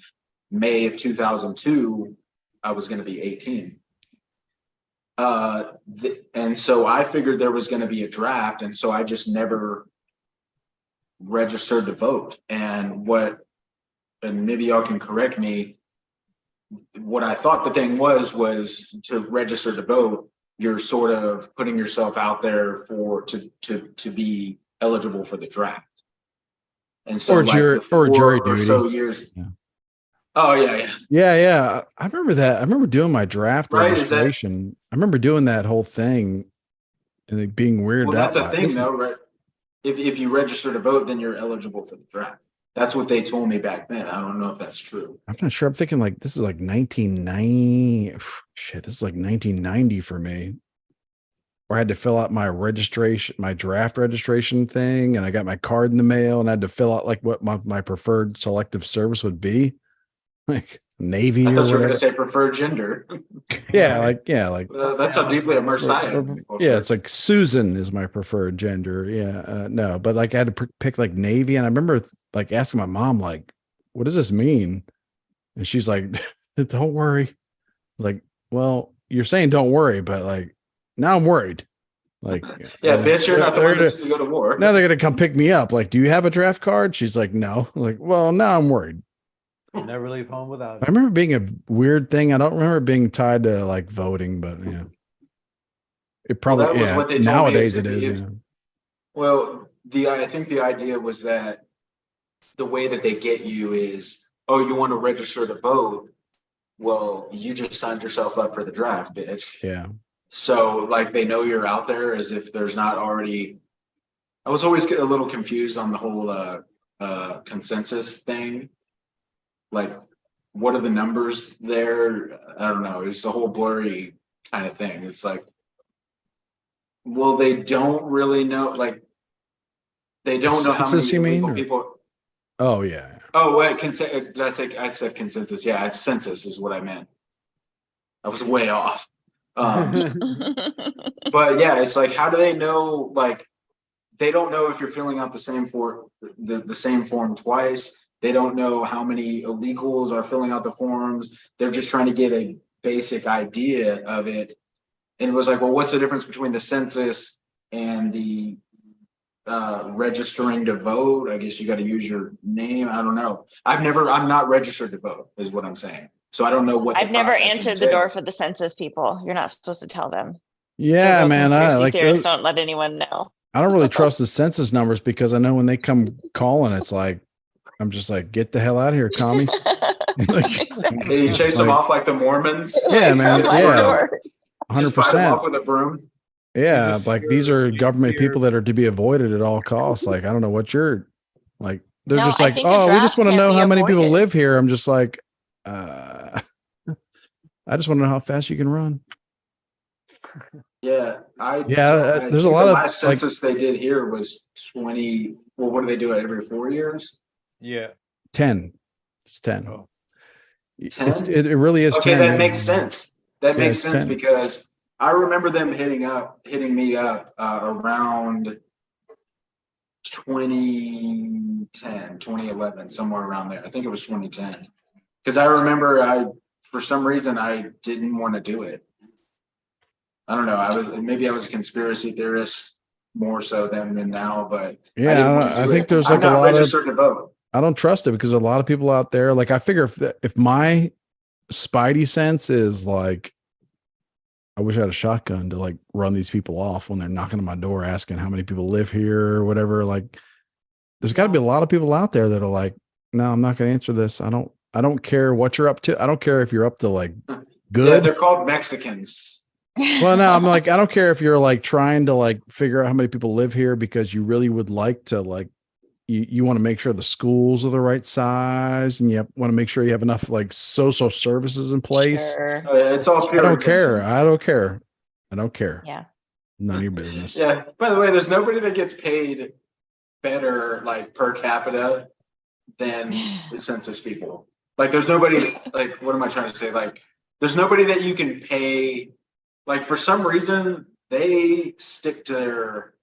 May of 2002, I was going to be 18. And so I figured there was going to be a draft. And so I just never registered to vote. And maybe y'all can correct me, what I thought the thing was to register to vote, you're sort of putting yourself out there to be eligible for the draft. And so or jury duty. So years. Yeah. Oh yeah. Yeah. I remember that. I remember doing my draft Right, registration. I remember doing that whole thing and it being weirded out. Well, that's a thing though, right? If you register to vote, then you're eligible for the draft. That's what they told me back then. I don't know if that's true. I'm not sure. I'm thinking like this is like 1990. Shit, this is like 1990 for me. Where I had to fill out my draft registration thing, and I got my card in the mail, and I had to fill out like what my preferred selective service would be, like Navy. I or thought you were whatever. going to say preferred gender. Yeah. That's how deeply immersed I am. Yeah, it's like Susan is my preferred gender. Yeah, no, but like I had to pick like Navy, and I remember like asking my mom, like, what does this mean? And she's like, don't worry. Like, well, you're saying don't worry, but like now I'm worried. Like, yeah, bitch, you're not the one that needs to go to war. Now they're gonna come pick me up. Like, do you have a draft card? She's like, no. I'm like, well, now I'm worried. Never leave home without it. I remember being a weird thing. I don't remember being tied to like voting, but yeah. It probably what they told nowadays me it is. Well, I think the idea was that the way that they get you is, oh, you want to register to vote? Well, you just signed yourself up for the draft, bitch. Yeah. So like they know you're out there as if there's not already. I was always a little confused on the whole consensus thing. Like, what are the numbers there? I don't know. It's a whole blurry kind of thing. It's like, well, they don't really know. Like, they don't know how many you mean, people. Oh yeah. Oh wait, did I say? I said consensus. Yeah, census is what I meant. I was way off. But yeah, it's like, how do they know? Like, they don't know if you're filling out the same form twice. They don't know how many illegals are filling out the forms. They're just trying to get a basic idea of it. And it was like, well, what's the difference between the census and the registering to vote? I guess you got to use your name. I don't know. I'm not registered to vote, is what I'm saying. So I don't know what. I've never answered the door for the census people. You're not supposed to tell them. Yeah, man. I like theorists don't let anyone know. I don't really trust the census numbers because I know when they come calling, it's like, I'm just like, get the hell out of here, commies. Like, you chase them off like the Mormons. Yeah, man. Yeah. 100%. Off with a broom. Yeah, like these are government people that are to be avoided at all costs. Like, I don't know what you're like. They're just like, oh, we just want to know how many people live here. I'm just like, I just want to know how fast you can run. Yeah, there's a lot of last census they did here was 20. Well, what do they do it every 4 years? Yeah, 10. It's 10. Oh. 10? It really is. Okay, 10, that makes sense. That makes sense 10. because I remember them hitting me up around 2010, 2011, somewhere around there. I think it was 2010. Because I remember for some reason I didn't want to do it. I don't know. I was a conspiracy theorist more so then than now, but Yeah, didn't want to I do think it. there's I'm like a not lot of, registered to vote. I don't trust it because a lot of people out there, like I figure if my spidey sense is like, I wish I had a shotgun to like run these people off when they're knocking on my door asking how many people live here or whatever. Like, there's got to be a lot of people out there that are like, no, I'm not going to answer this. I don't care what you're up to. I don't care if you're up to like Yeah, good. they're called Mexicans. Well, no, I'm like, I don't care if you're like trying to like figure out how many people live here because you really would like to like, you want to make sure the schools are the right size and you want to make sure you have enough like social services in place. Sure. It's all I pure don't care. intentions. I don't care. I don't care. Yeah. None of your business. Yeah. By the way, there's nobody that gets paid better like per capita than the census people. Like there's nobody like what am I trying to say? Like there's nobody that you can pay. Like for some reason they stick to their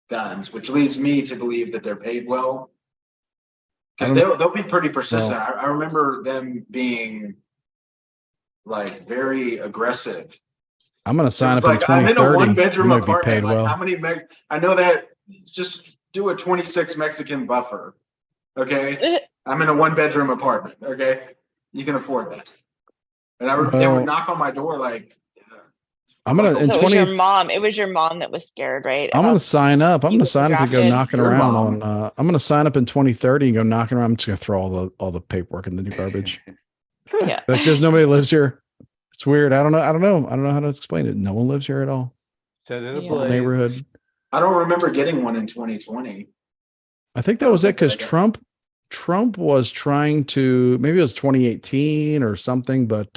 guns, which leads me to believe that they're paid well. Because they'll be pretty persistent. Well, I remember them being like very aggressive. I'm going to sign up in Like I'm in a 2030. You 1-bedroom might be apartment. paid Like well. how many I know that just do a 26 Mexican buffer. Okay. I'm in a 1-bedroom apartment. Okay. You can afford that. And they would knock on my door like I'm gonna in So it 20. was your mom. It was your mom that was scared, right? I'm gonna about sign up. I'm you gonna getting sign up to go drafted? knocking Your around mom. on. I'm gonna sign up in 2030 and go knocking around. I'm just gonna throw all the paperwork in the garbage. Yeah. Like there's nobody lives here. It's weird. I don't know how to explain it. No one lives here at all. Set it Yeah. Little ablaze. neighborhood. I don't remember getting one in 2020. I think that was it because Trump was trying to, maybe it was 2018 or something, but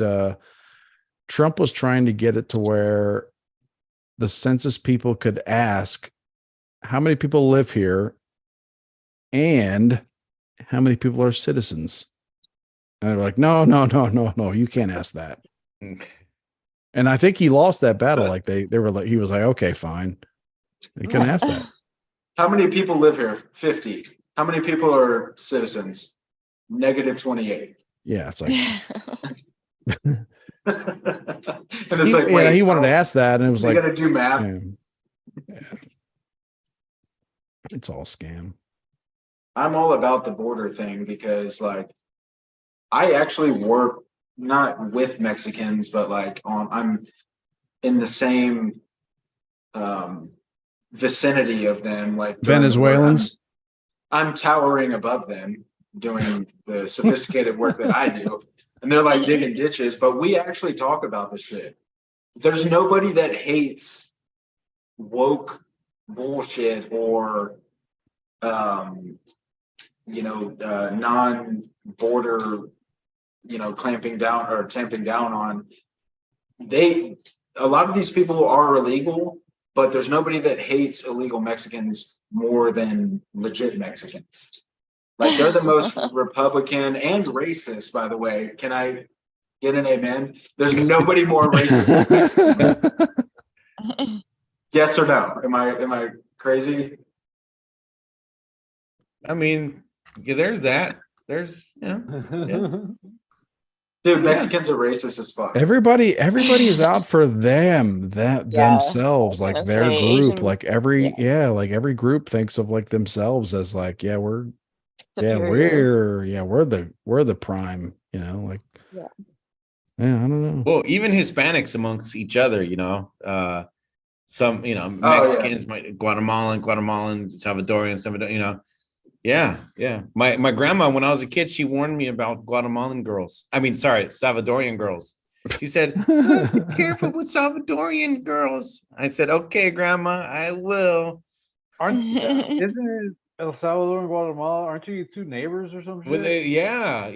Trump was trying to get it to where the census people could ask how many people live here and how many people are citizens. And they're like, no, you can't ask that. And I think he lost that battle. Like they were like, he was like, okay, fine. He couldn't ask that. How many people live here? 50. How many people are citizens? -28. Yeah, it's like, And it's like, he wait, wanted to ask that, and it was they like, got to do math. yeah. It's all scam. I'm all about the border thing because, like, I actually work not with Mexicans, but like I'm in the same vicinity of them. Like Venezuelans. I'm towering above them doing the sophisticated work that I do. And they're like digging ditches, but we actually talk about this shit. There's nobody that hates woke bullshit or, non-border, clamping down or tamping down on. A lot of these people are illegal, but there's nobody that hates illegal Mexicans more than legit Mexicans. Like they're the most Republican and racist, by the way. Can I get an amen? There's nobody more racist than Mexicans. Yes or no? Am I crazy? I mean, yeah, there's that. There's Dude, Mexicans are racist as fuck. Everybody is out for themselves, like their group. Asian, like every group thinks of like themselves as like, we're the prime, like yeah, I don't know. Well, even Hispanics amongst each other, some Mexicans, Guatemalan, Salvadorian, Yeah. My grandma, when I was a kid, she warned me about Salvadorian girls. She said, "Son, be careful with Salvadorian girls." I said, "Okay, grandma, I will." Isn't it El Salvador and Guatemala? Aren't you two neighbors or something? Well, yeah.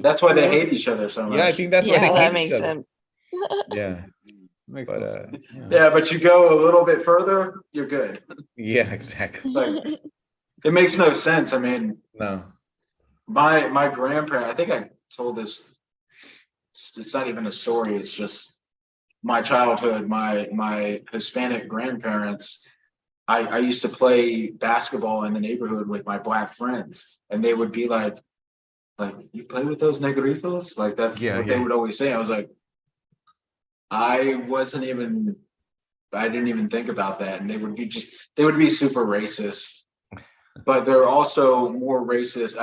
That's why they hate each other so much. Yeah, I think that's why they that hate makes each other. sense. Yeah. Makes But sense. But you go a little bit further, you're good. yeah, exactly. Like, it makes no sense. I mean, No. my grandparent, I think I told this, it's not even a story, it's just my childhood. My Hispanic grandparents, I used to play basketball in the neighborhood with my black friends, and they would be like, you play with those negritos? Like that's what they would always say. I was like, I wasn't even I didn't even think about that. And they would be super racist, but they're also more racist.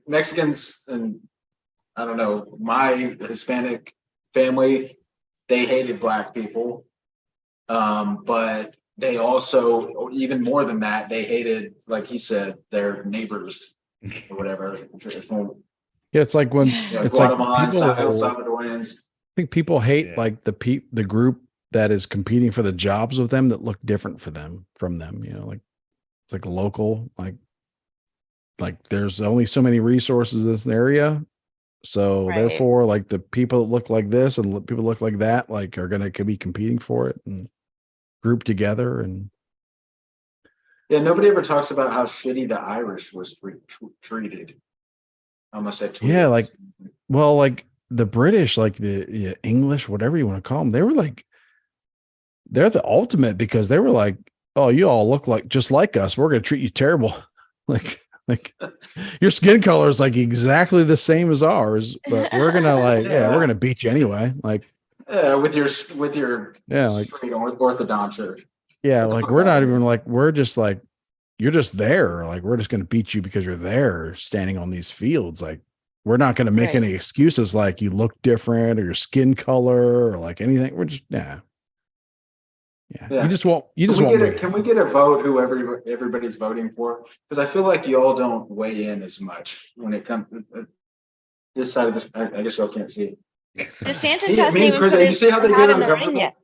Mexicans, and I don't know, my Hispanic family, they hated black people. But they also, even more than that, they hated, like he said, their neighbors or whatever. Yeah, it's like when it's like Guatemalans, people, Salvadorians. I think people hate Yeah. like the group that is competing for the jobs with them that look different from them. You know, like it's like local, like there's only so many resources in this area. So Right. therefore, like the people that look like this and people that look like that, like are gonna be competing for it and group together. And Yeah, nobody ever talks about how shitty the Irish was treated. I almost said tweeted. yeah, like well, like the British, like the English, whatever you want to call them, they were like they're the ultimate because they were like, oh, you all look like just like us. We're gonna treat you terrible. like your skin color is like exactly the same as ours, but we're gonna we're gonna beat you anyway. Like with your like straight orthodonture. like we're not even like we're just like you're just there. Like we're just gonna beat you because you're there standing on these fields. Like we're not gonna make Right. any excuses like you look different or your skin color or like anything. We're just yeah. You just won't Can we get a vote who everybody's voting for? Because I feel like y'all don't weigh in as much when it comes this side of this. I guess y'all can't see. DeSantis hasn't even Chris, put you his see how they hat get in the ring uncomfortable? yet.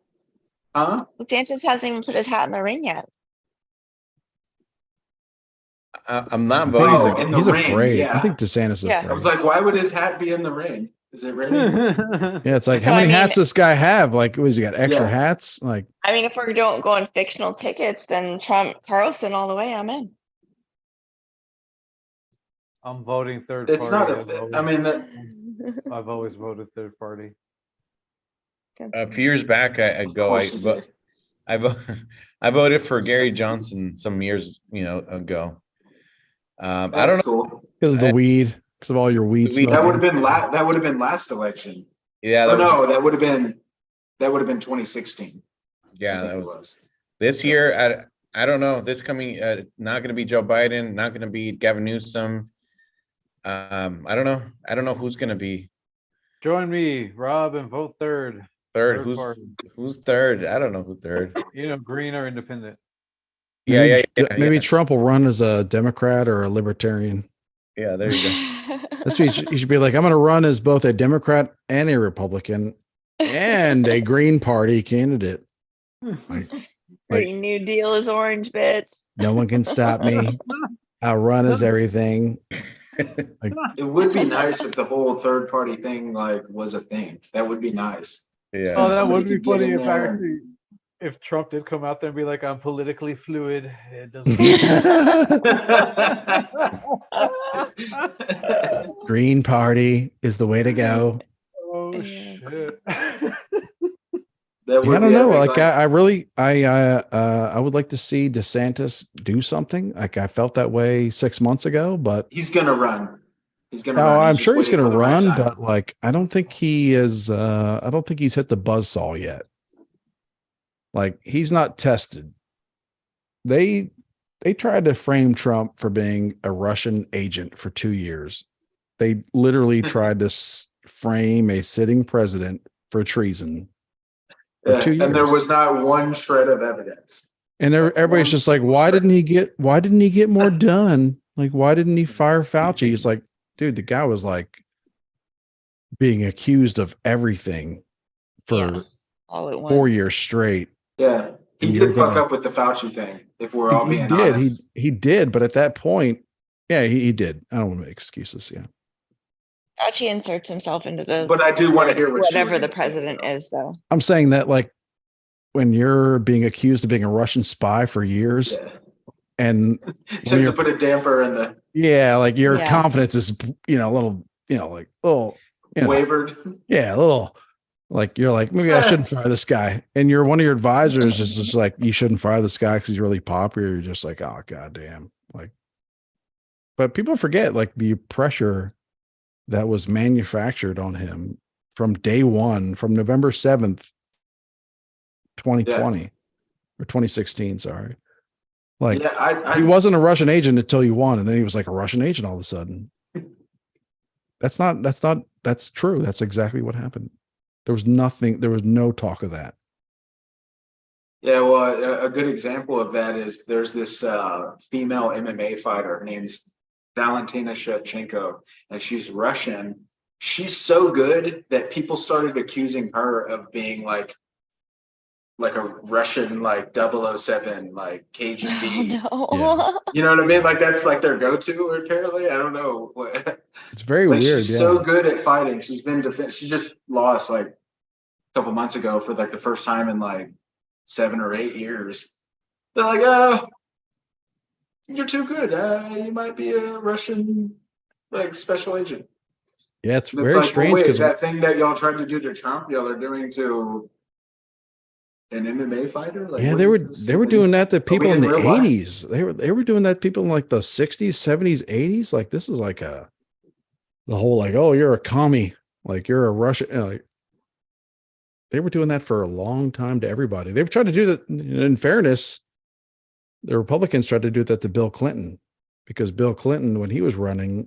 Huh? DeSantis hasn't even put his hat in the ring yet. I'm not I think voting. in the he's ring, afraid. yeah. I think DeSantis is Yeah. afraid. I was like, why would his hat be in the ring? Is it really? Yeah, it's like So, how many I mean- hats this guy have? Like, was he got extra Yeah. hats? Like, I mean, if we're going fictional tickets, then Trump Carlson all the way. I'm in. I'm voting third It's party. not I mean, I've always voted third party. A few years back, I course you did. I voted for Gary Johnson some years ago. I don't That's know. cool. because of the weed, because of all your weed The weed. That would smoking. have been last election. Yeah, That would have been 2016. yeah, I think that it was this year. I don't know. This coming, not going to be Joe Biden, not going to be Gavin Newsom. I don't know. I don't know who's going to be Join me, Rob, and vote third. third. Third party. Who's third? I don't know who third. Green or independent. Yeah. Maybe Trump will run as a Democrat or a Libertarian. Yeah, there you go. That's what you should be like. I'm going to run as both a Democrat and a Republican and a Green Party candidate. Like, Green New Deal is orange, bitch. no one can stop me. I'll run as everything. It would be nice if the whole third party thing was a thing. That would be nice. Yeah. Oh, that Somebody would be could get funny in if there actually if Trump did come out there and be like, I'm politically fluid. It doesn't. Green Party is the way to go. Oh Yeah. shit. That Yeah, would I don't be know. epic. Like I really, I would like to see DeSantis do something. Like I felt that way 6 months ago, but He's gonna run. He's gonna oh, run. I'm just sure he's waiting going to for the right run. time. But like, I don't think he is. I don't think he's hit the buzzsaw yet. Like he's not tested. They tried to frame Trump for being a Russian agent for 2 years. They literally tried to frame a sitting president for treason. For 2 years. And there was not one shred of evidence. And everybody's just like, why didn't he get more done? Like, why didn't he fire Fauci? He's like, dude, the guy was like being accused of everything for All at 4 once. years straight. Yeah, he And did you're fuck gonna- up with the Fauci thing. If we're all He being did. honest, He did. But at that point, yeah, he did. I don't want to make excuses. Yeah. Fauci inserts himself into those. But I do want to hear what you whatever were the gonna say, president though. is, though. I'm saying that like when you're being accused of being a Russian spy for years Yeah. and Tends to put a damper in the yeah, like your Yeah. confidence is, a little, like little, wavered. yeah, a little like you're like, maybe I shouldn't fire this guy. And you're one of your advisors is just like, you shouldn't fire this guy because he's really popular. You're just like, oh, goddamn. Like, but people forget like the pressure that was manufactured on him from day one, from November 7th, 2020. or 2016. Sorry. Like Yeah, he wasn't a Russian agent until you won, and then he was like a Russian agent all of a sudden. That's true. That's exactly what happened. There was no talk of that. Yeah, well, a good example of that is there's this female MMA fighter. Her name's Valentina Shevchenko, and she's Russian. She's so good that people started accusing her of being like a Russian, like 007, like KGB. Oh, no. Yeah. You know what I mean? Like that's like their go-to, apparently. I don't know. It's very Like weird. she's Yeah. so good at fighting. She's been she just lost like a couple months ago for like the first time in like 7 or 8 years. They're like, you're too good. You might be a Russian like special agent. Yeah, it's And very like, strange well, wait, because that thing that y'all tried to do to Trump, y'all are doing to an MMA fighter. Like, yeah, what they were is this? they were doing that to people we in in the real life? 80s. They were doing that to people in like the 60s, 70s, 80s. Like this is like the whole like, oh, you're a commie, like you're a Russian. Like, they were doing that for a long time to everybody. They were trying to do that. In fairness, the Republicans tried to do that to Bill Clinton, because Bill Clinton, when he was running,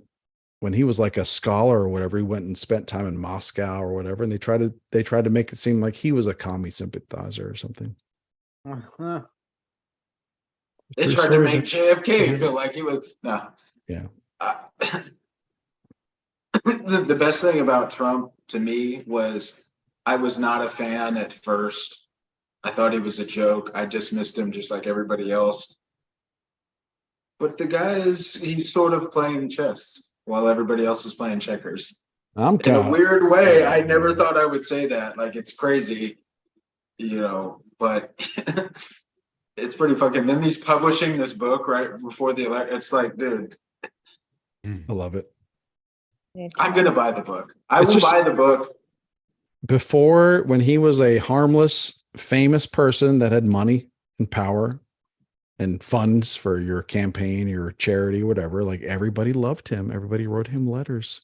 when he was like a scholar or whatever, he went and spent time in Moscow or whatever, and they tried to make it seem like he was a commie sympathizer or something. Uh-huh. They True tried to story, make that's- JFK feel like he was no. Yeah. The best thing about Trump to me was I was not a fan at first. I thought he was a joke. I dismissed him just like everybody else. But the guy he's sort of playing chess while everybody else is playing checkers. I'm In kind a of weird way, I never thought I would say that. Like, it's crazy, but it's pretty fucking. Then he's publishing this book right before the election. It's like, dude, I love it. I'm going to buy the book. I It's will just- buy the book. Before, when he was a harmless, famous person that had money and power and funds for your campaign, your charity, whatever, like everybody loved him. Everybody wrote him letters.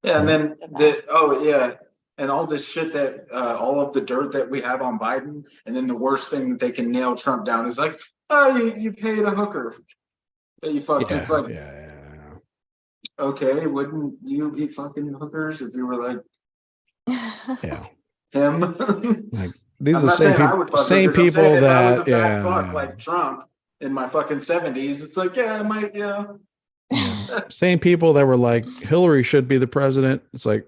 Yeah, and then The and all this shit that all of the dirt that we have on Biden, and then the worst thing that they can nail Trump down is like, oh, you paid a hooker that you fucked. It's like, okay, wouldn't you be fucking hookers if you were like Yeah. him? Like these I'm are the not same saying I would people, fuck same hookers. I'm saying people if I was a that, fat fuck like Trump in my fucking 70s, it's like, yeah, I might, yeah. same people that were like, Hillary should be the president. It's like,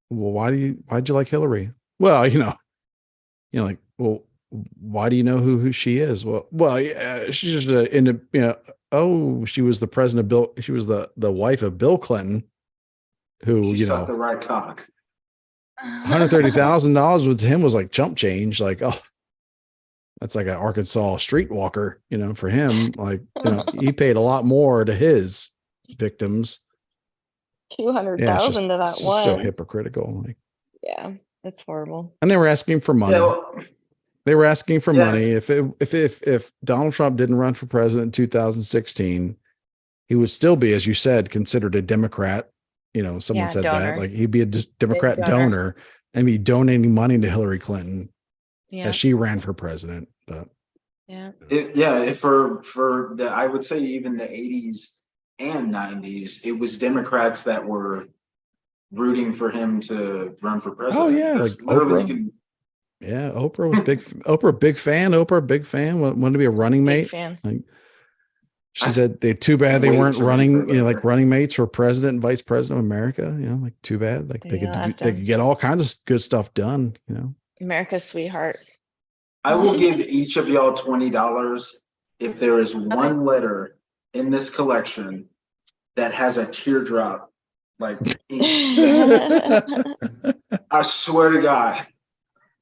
well, why'd you like Hillary? Well, like, well, why do you know who she is? Well, yeah, she's just she was the president of Bill. She was the wife of Bill Clinton, who, She sucked the right cock. $130,000 with him was like chump change. Like, oh, that's like an Arkansas streetwalker, for him. Like, he paid a lot more to his victims. 200,000 to that it's just one. so hypocritical. Like, Yeah, it's horrible. and they were asking for money. Yeah, well, They were asking for Yeah. money. If Donald Trump didn't run for president in 2016, he would still be, as you said, considered a Democrat. Someone Yeah, said donor. that, like he'd be a Democrat Big donor. donor. And be donating money to Hillary Clinton Yeah, as she ran for president. But yeah. for the, I would say even the 80s and 90s, it was Democrats that were rooting for him to run for president. yeah, Because like literally, Oprah. you can. yeah, Oprah was big. Oprah, big fan. Oprah, big fan. Wanted to be a running Big mate. fan. Like, she said, they too bad they Wait weren't to run running, for like leader. running mates for president and vice president of America. Like too bad. Like they Yeah, could they could get all kinds of good stuff done. America's sweetheart. I will give each of y'all $20 if there is one letter in this collection that has a teardrop, like ink stained. I swear to God.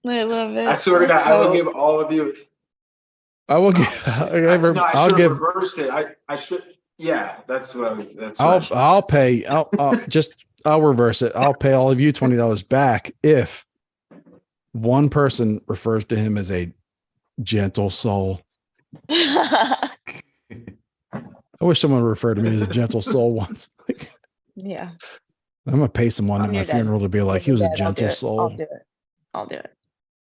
I love it. I swear to God, Let's I will hope. give all of you. I will give. No, I I'll should have give. reversed it. I should. Yeah, that's what. That's. What I should I'll say. pay. I'll reverse it. I'll pay all of you $20 back if one person refers to him as a gentle soul. I wish someone referred to me as a gentle soul once. Yeah. I'm gonna pay someone at On my your dead. funeral to be like, he When was you're a dead, I'll do gentle it. soul. I'll do it.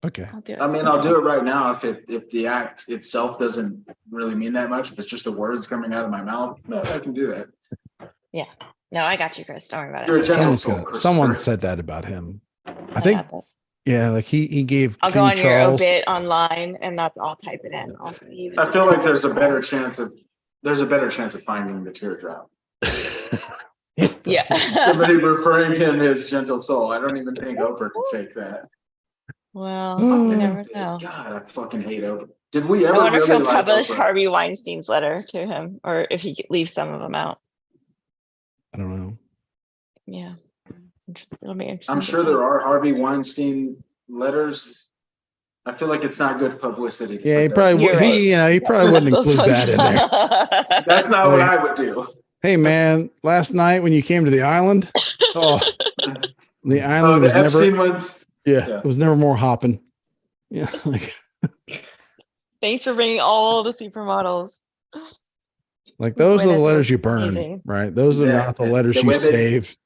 Okay. I'll do it. I mean, I'll do it right now if the act itself doesn't really mean that much. If it's just the words coming out of my mouth, no, I can do that. No, I got you, Chris. Don't worry about You're a it. gentle soul, Someone Christopher. said that about him. I I think, got this. yeah, like he gave I'll King go on Charles. your obit online and I'll type it in. I feel like there's a better chance of finding the teardrop. Yeah. Somebody referring to him as gentle soul. I don't even think Oprah can fake that. Well, Oh, you never know. God, I fucking hate Oprah. Did we I ever wonder if really he'll like publish Oprah? Harvey Weinstein's letter to him, or if he leaves some of them out. I don't know. Yeah, it'll be interesting. I'm to sure see. there are Harvey Weinstein letters. I feel like it's not good publicity. to Yeah, he put probably those- You're right. he probably wouldn't Those include ones- that in there. That's not what Like, I would do. hey man, last night when you came to the island, oh, the Oh, island the was never, Epstein ones. yeah, yeah. it was never more hopping. Yeah, like Thanks for bringing all the supermodels. those are the Gwyneth letters was you burn, amazing. right? Those are Yeah, not the letters the you way they- save.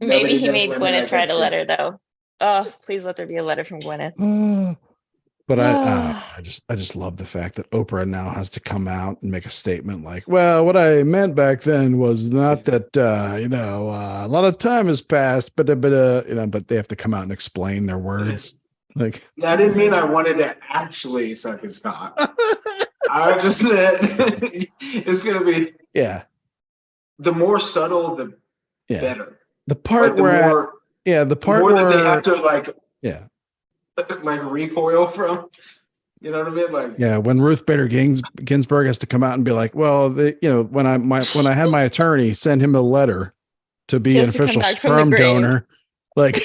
Maybe Nobody he gets made women Gwyneth like write a Epstein. letter though. Oh, please let there be a letter from Gwyneth. But I just love the fact that Oprah now has to come out and make a statement like, well, what I meant back then was not that, a lot of time has passed, but they have to come out and explain their words. Like, Yeah, I didn't mean I wanted to actually suck his cock. I just said it's gonna be yeah, the more subtle, the yeah. better. The part Like, the where, more, the the part more where, that they have to like recoil from. You know what I mean? Like, yeah, when Ruth Bader Ginsburg has to come out and be like, well, when I had my attorney send him a letter to be She an has to come official back from the sperm grave. donor, like,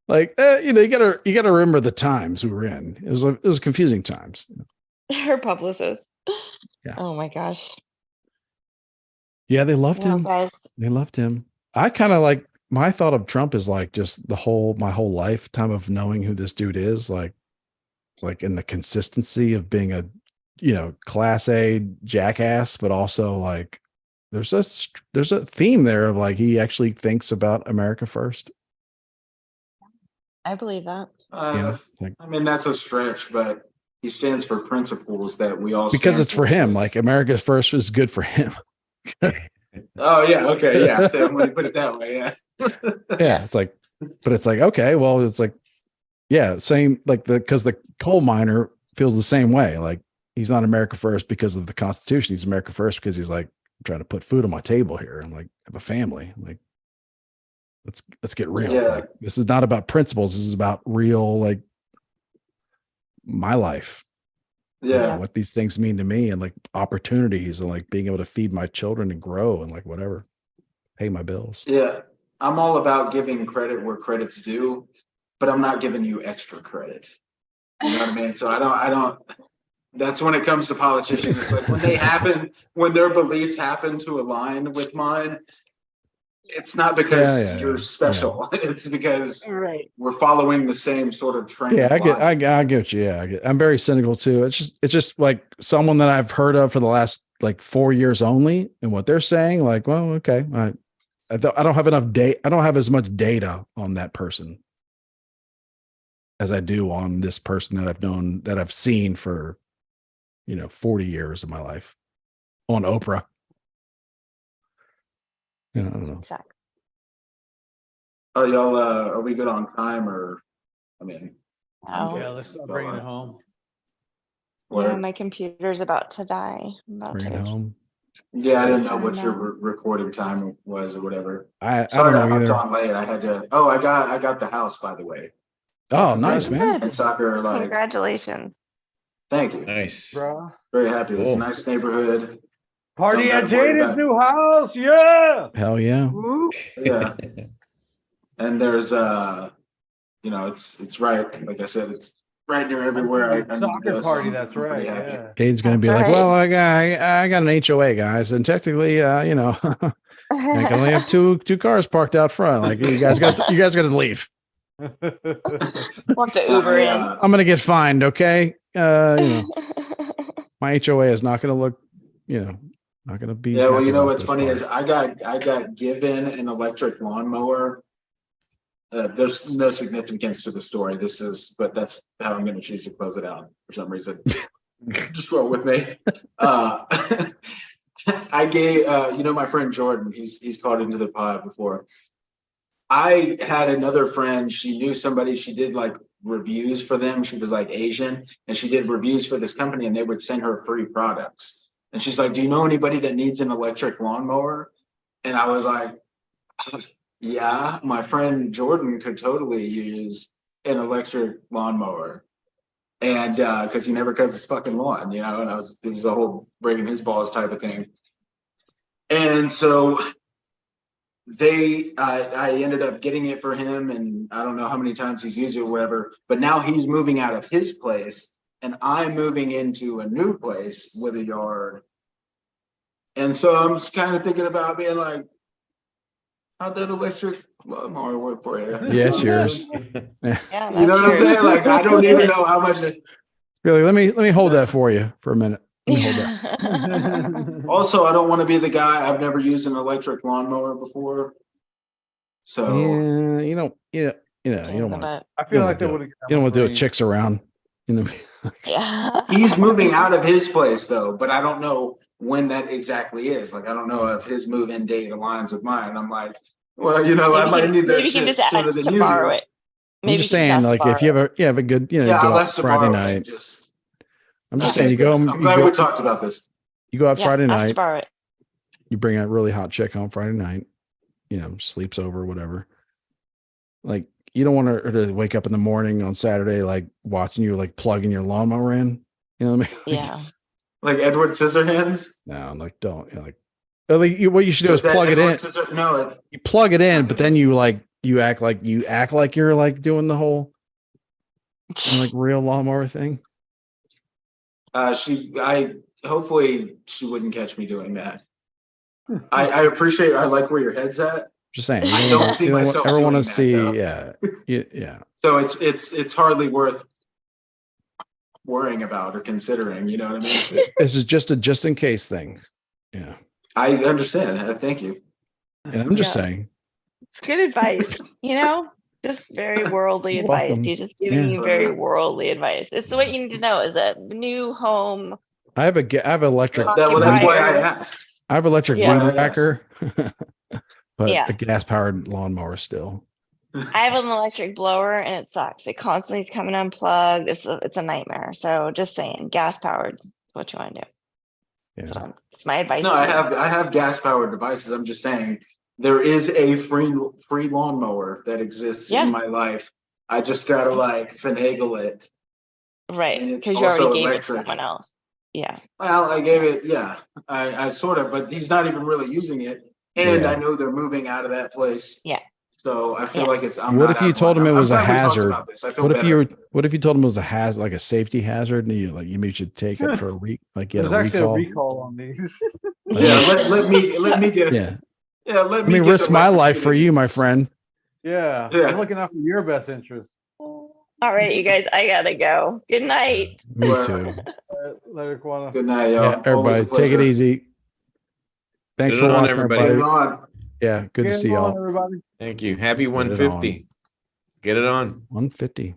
you gotta remember the times we were in. It was confusing times. Her publicist. Yeah. Oh my gosh. Yeah, they loved Well, him. guys, They loved him. I kind of like my thought of Trump is like just my whole lifetime of knowing who this dude is, like in the consistency of being a, class A jackass, but also like there's a theme there of like he actually thinks about America first. I believe that. Like, I mean, that's a stretch, but he stands for principles that we all because stand it's for him. so Like America first is good for him. oh yeah, okay, yeah. When you put it that way, yeah. Yeah, it's like, but it's like, okay, well, it's like, yeah, same, like because the coal miner feels the same way. Like he's not America first because of the Constitution. He's America first because he's like, I'm trying to put food on my table here. I'm like, I have a family. Like, let's get real. Yeah. Like, this is not about principles. This is about real, like my life. Yeah. What these things mean to me and like opportunities and like being able to feed my children and grow and like whatever, pay my bills. Yeah. I'm all about giving credit where credit's due, but I'm not giving you extra credit. You know what I mean? So I don't, that's when it comes to politicians. It's like when their beliefs happen to align with mine, it's not because you're special. Yeah. It's because we're following the same sort of trend. Yeah, I get you. Yeah, I'm very cynical too. It's just like someone that I've heard of for the last like 4 years only, and what they're saying, like, well, okay, I don't have enough data. I don't have as much data on that person as I do on this person that I've known, that I've seen for 40 years of my life on Oprah. Yeah, I don't know. Exactly. Are y'all? Are we good on time, or? I mean, yeah, let's start bringing it home. Yeah, my computer's about to die. Bring it home. Yeah, I didn't know what your recording time was or whatever. I Sorry, don't know I hopped either. on late. I had to. Oh, I got the house, by the way. Oh, nice, man. And soccer, like. Congratulations. Thank you. Nice. Bro. Very happy. It's a nice neighborhood. Party Don't at gotta worry Jada's about- new house. Yeah. Hell yeah. Yeah. And there's it's right. Like I said, it's right near everywhere. I need to Soccer go, so party. I'm That's pretty right. happy. Yeah. Cade's gonna be like, well, I got an HOA, guys, and technically, I can only have two cars parked out front. Like you guys got to leave. We'll have to Uber in. I'm gonna get fined, okay? My HOA is not gonna look, not gonna be. Yeah, well, happy you know about what's this funny part. is I got given an electric lawnmower there's no significance to the story. But that's how I'm going to choose to close it out for some reason. Just roll with me. I gave, my friend Jordan, he's called into the pod before. I had another friend, she knew somebody, she did like reviews for them. She was like Asian and she did reviews for this company and they would send her free products. And she's like, do you know anybody that needs an electric lawnmower? And I was like, yeah, my friend Jordan could totally use an electric lawnmower. And because he never cuts his fucking lawn, and it was a whole breaking his balls type of thing. And so I ended up getting it for him, and I don't know how many times he's used it or whatever, but now he's moving out of his place and I'm moving into a new place with a yard. And so I'm just kind of thinking about being like, how'd that electric lawnmower work for you? Yeah, it's yours. Yeah, You know what I'm that's yours. saying? Like, I don't even know how much it. Really, let me hold that for you for a minute. Let me hold that. Yeah. Also, I don't want to be the guy. I've never used an electric lawnmower before. So Yeah, you don't want But I feel like they would have. you don't want to do it chicks around. yeah. he's moving out of his place though, but I don't know when that exactly is. Like, I don't know if his move-in date aligns with mine. I'm like, well, I might need that Maybe you can shit just sooner ask than to you borrow do. it. I'm just you can saying, ask to like, if borrow you have a good, Yeah, go I'll out ask to Friday borrow night. it. Just I'm just okay, saying, you go. good. I'm glad we talked about this. You go out Yeah, Friday ask to night. borrow it. You bring a really hot chick home Friday night. Sleeps over, whatever. Like, you don't want her to wake up in the morning on Saturday, like watching you, like plugging your lawnmower in. You know what I mean? Yeah. Like Edward Scissorhands. No, like don't. What you should do is that plug it Edward in. No, it's You plug it in, but then you act like you're like doing the whole like real lawnmower thing. hopefully she wouldn't catch me doing that. I appreciate. I like where your head's at. Just saying, I you don't don't, see you don't myself ever want doing to that, see, though. yeah. So it's hardly worth worrying about or considering. You know what I mean? This is just a just in case thing. Yeah, I understand. Thank you. and I'm just Yeah. saying. It's good advice, just very worldly You're advice. welcome. He's just giving Yeah. you very worldly advice. It's what you need to know is a new home. I have electric. That's why I Occupier. asked. I have electric Yeah. weed whacker, but Yeah. a gas powered lawnmower still. I have an electric blower and it sucks. It constantly is coming unplugged. It's a nightmare. So just saying, gas powered is what you want to do. Yeah. It's my advice. No, to I have gas powered devices. I'm just saying there is a free lawnmower that exists Yeah. in my life. I just gotta like finagle it. Right, And it's because you also already gave it to electric. someone else. Yeah. Well, I gave it, yeah. I sort of, but he's not even really using it. And Yeah. I know they're moving out of that place. Yeah. So I feel Yeah. like it's. What if you told him it was a hazard? What if you? what if you told him it was a hazard, like a safety hazard, and you maybe should take it for a week, like get There's a actually recall? a recall on these. Yeah, let me get it. Yeah. Yeah, let me. I mean, get risk my life for electrocuted. you, my friend. Yeah, Yeah. I'm looking out for your best interest. All right, you guys, I gotta go. Good night. Me Well, too. Later, Quana. Good night, y'all. Yeah, everybody, take it easy. Thanks Good for on, watching, everybody. Get everybody. on. Yeah, good to Get see on, y'all. everybody. Thank you. Happy it 150. Get it on. 150.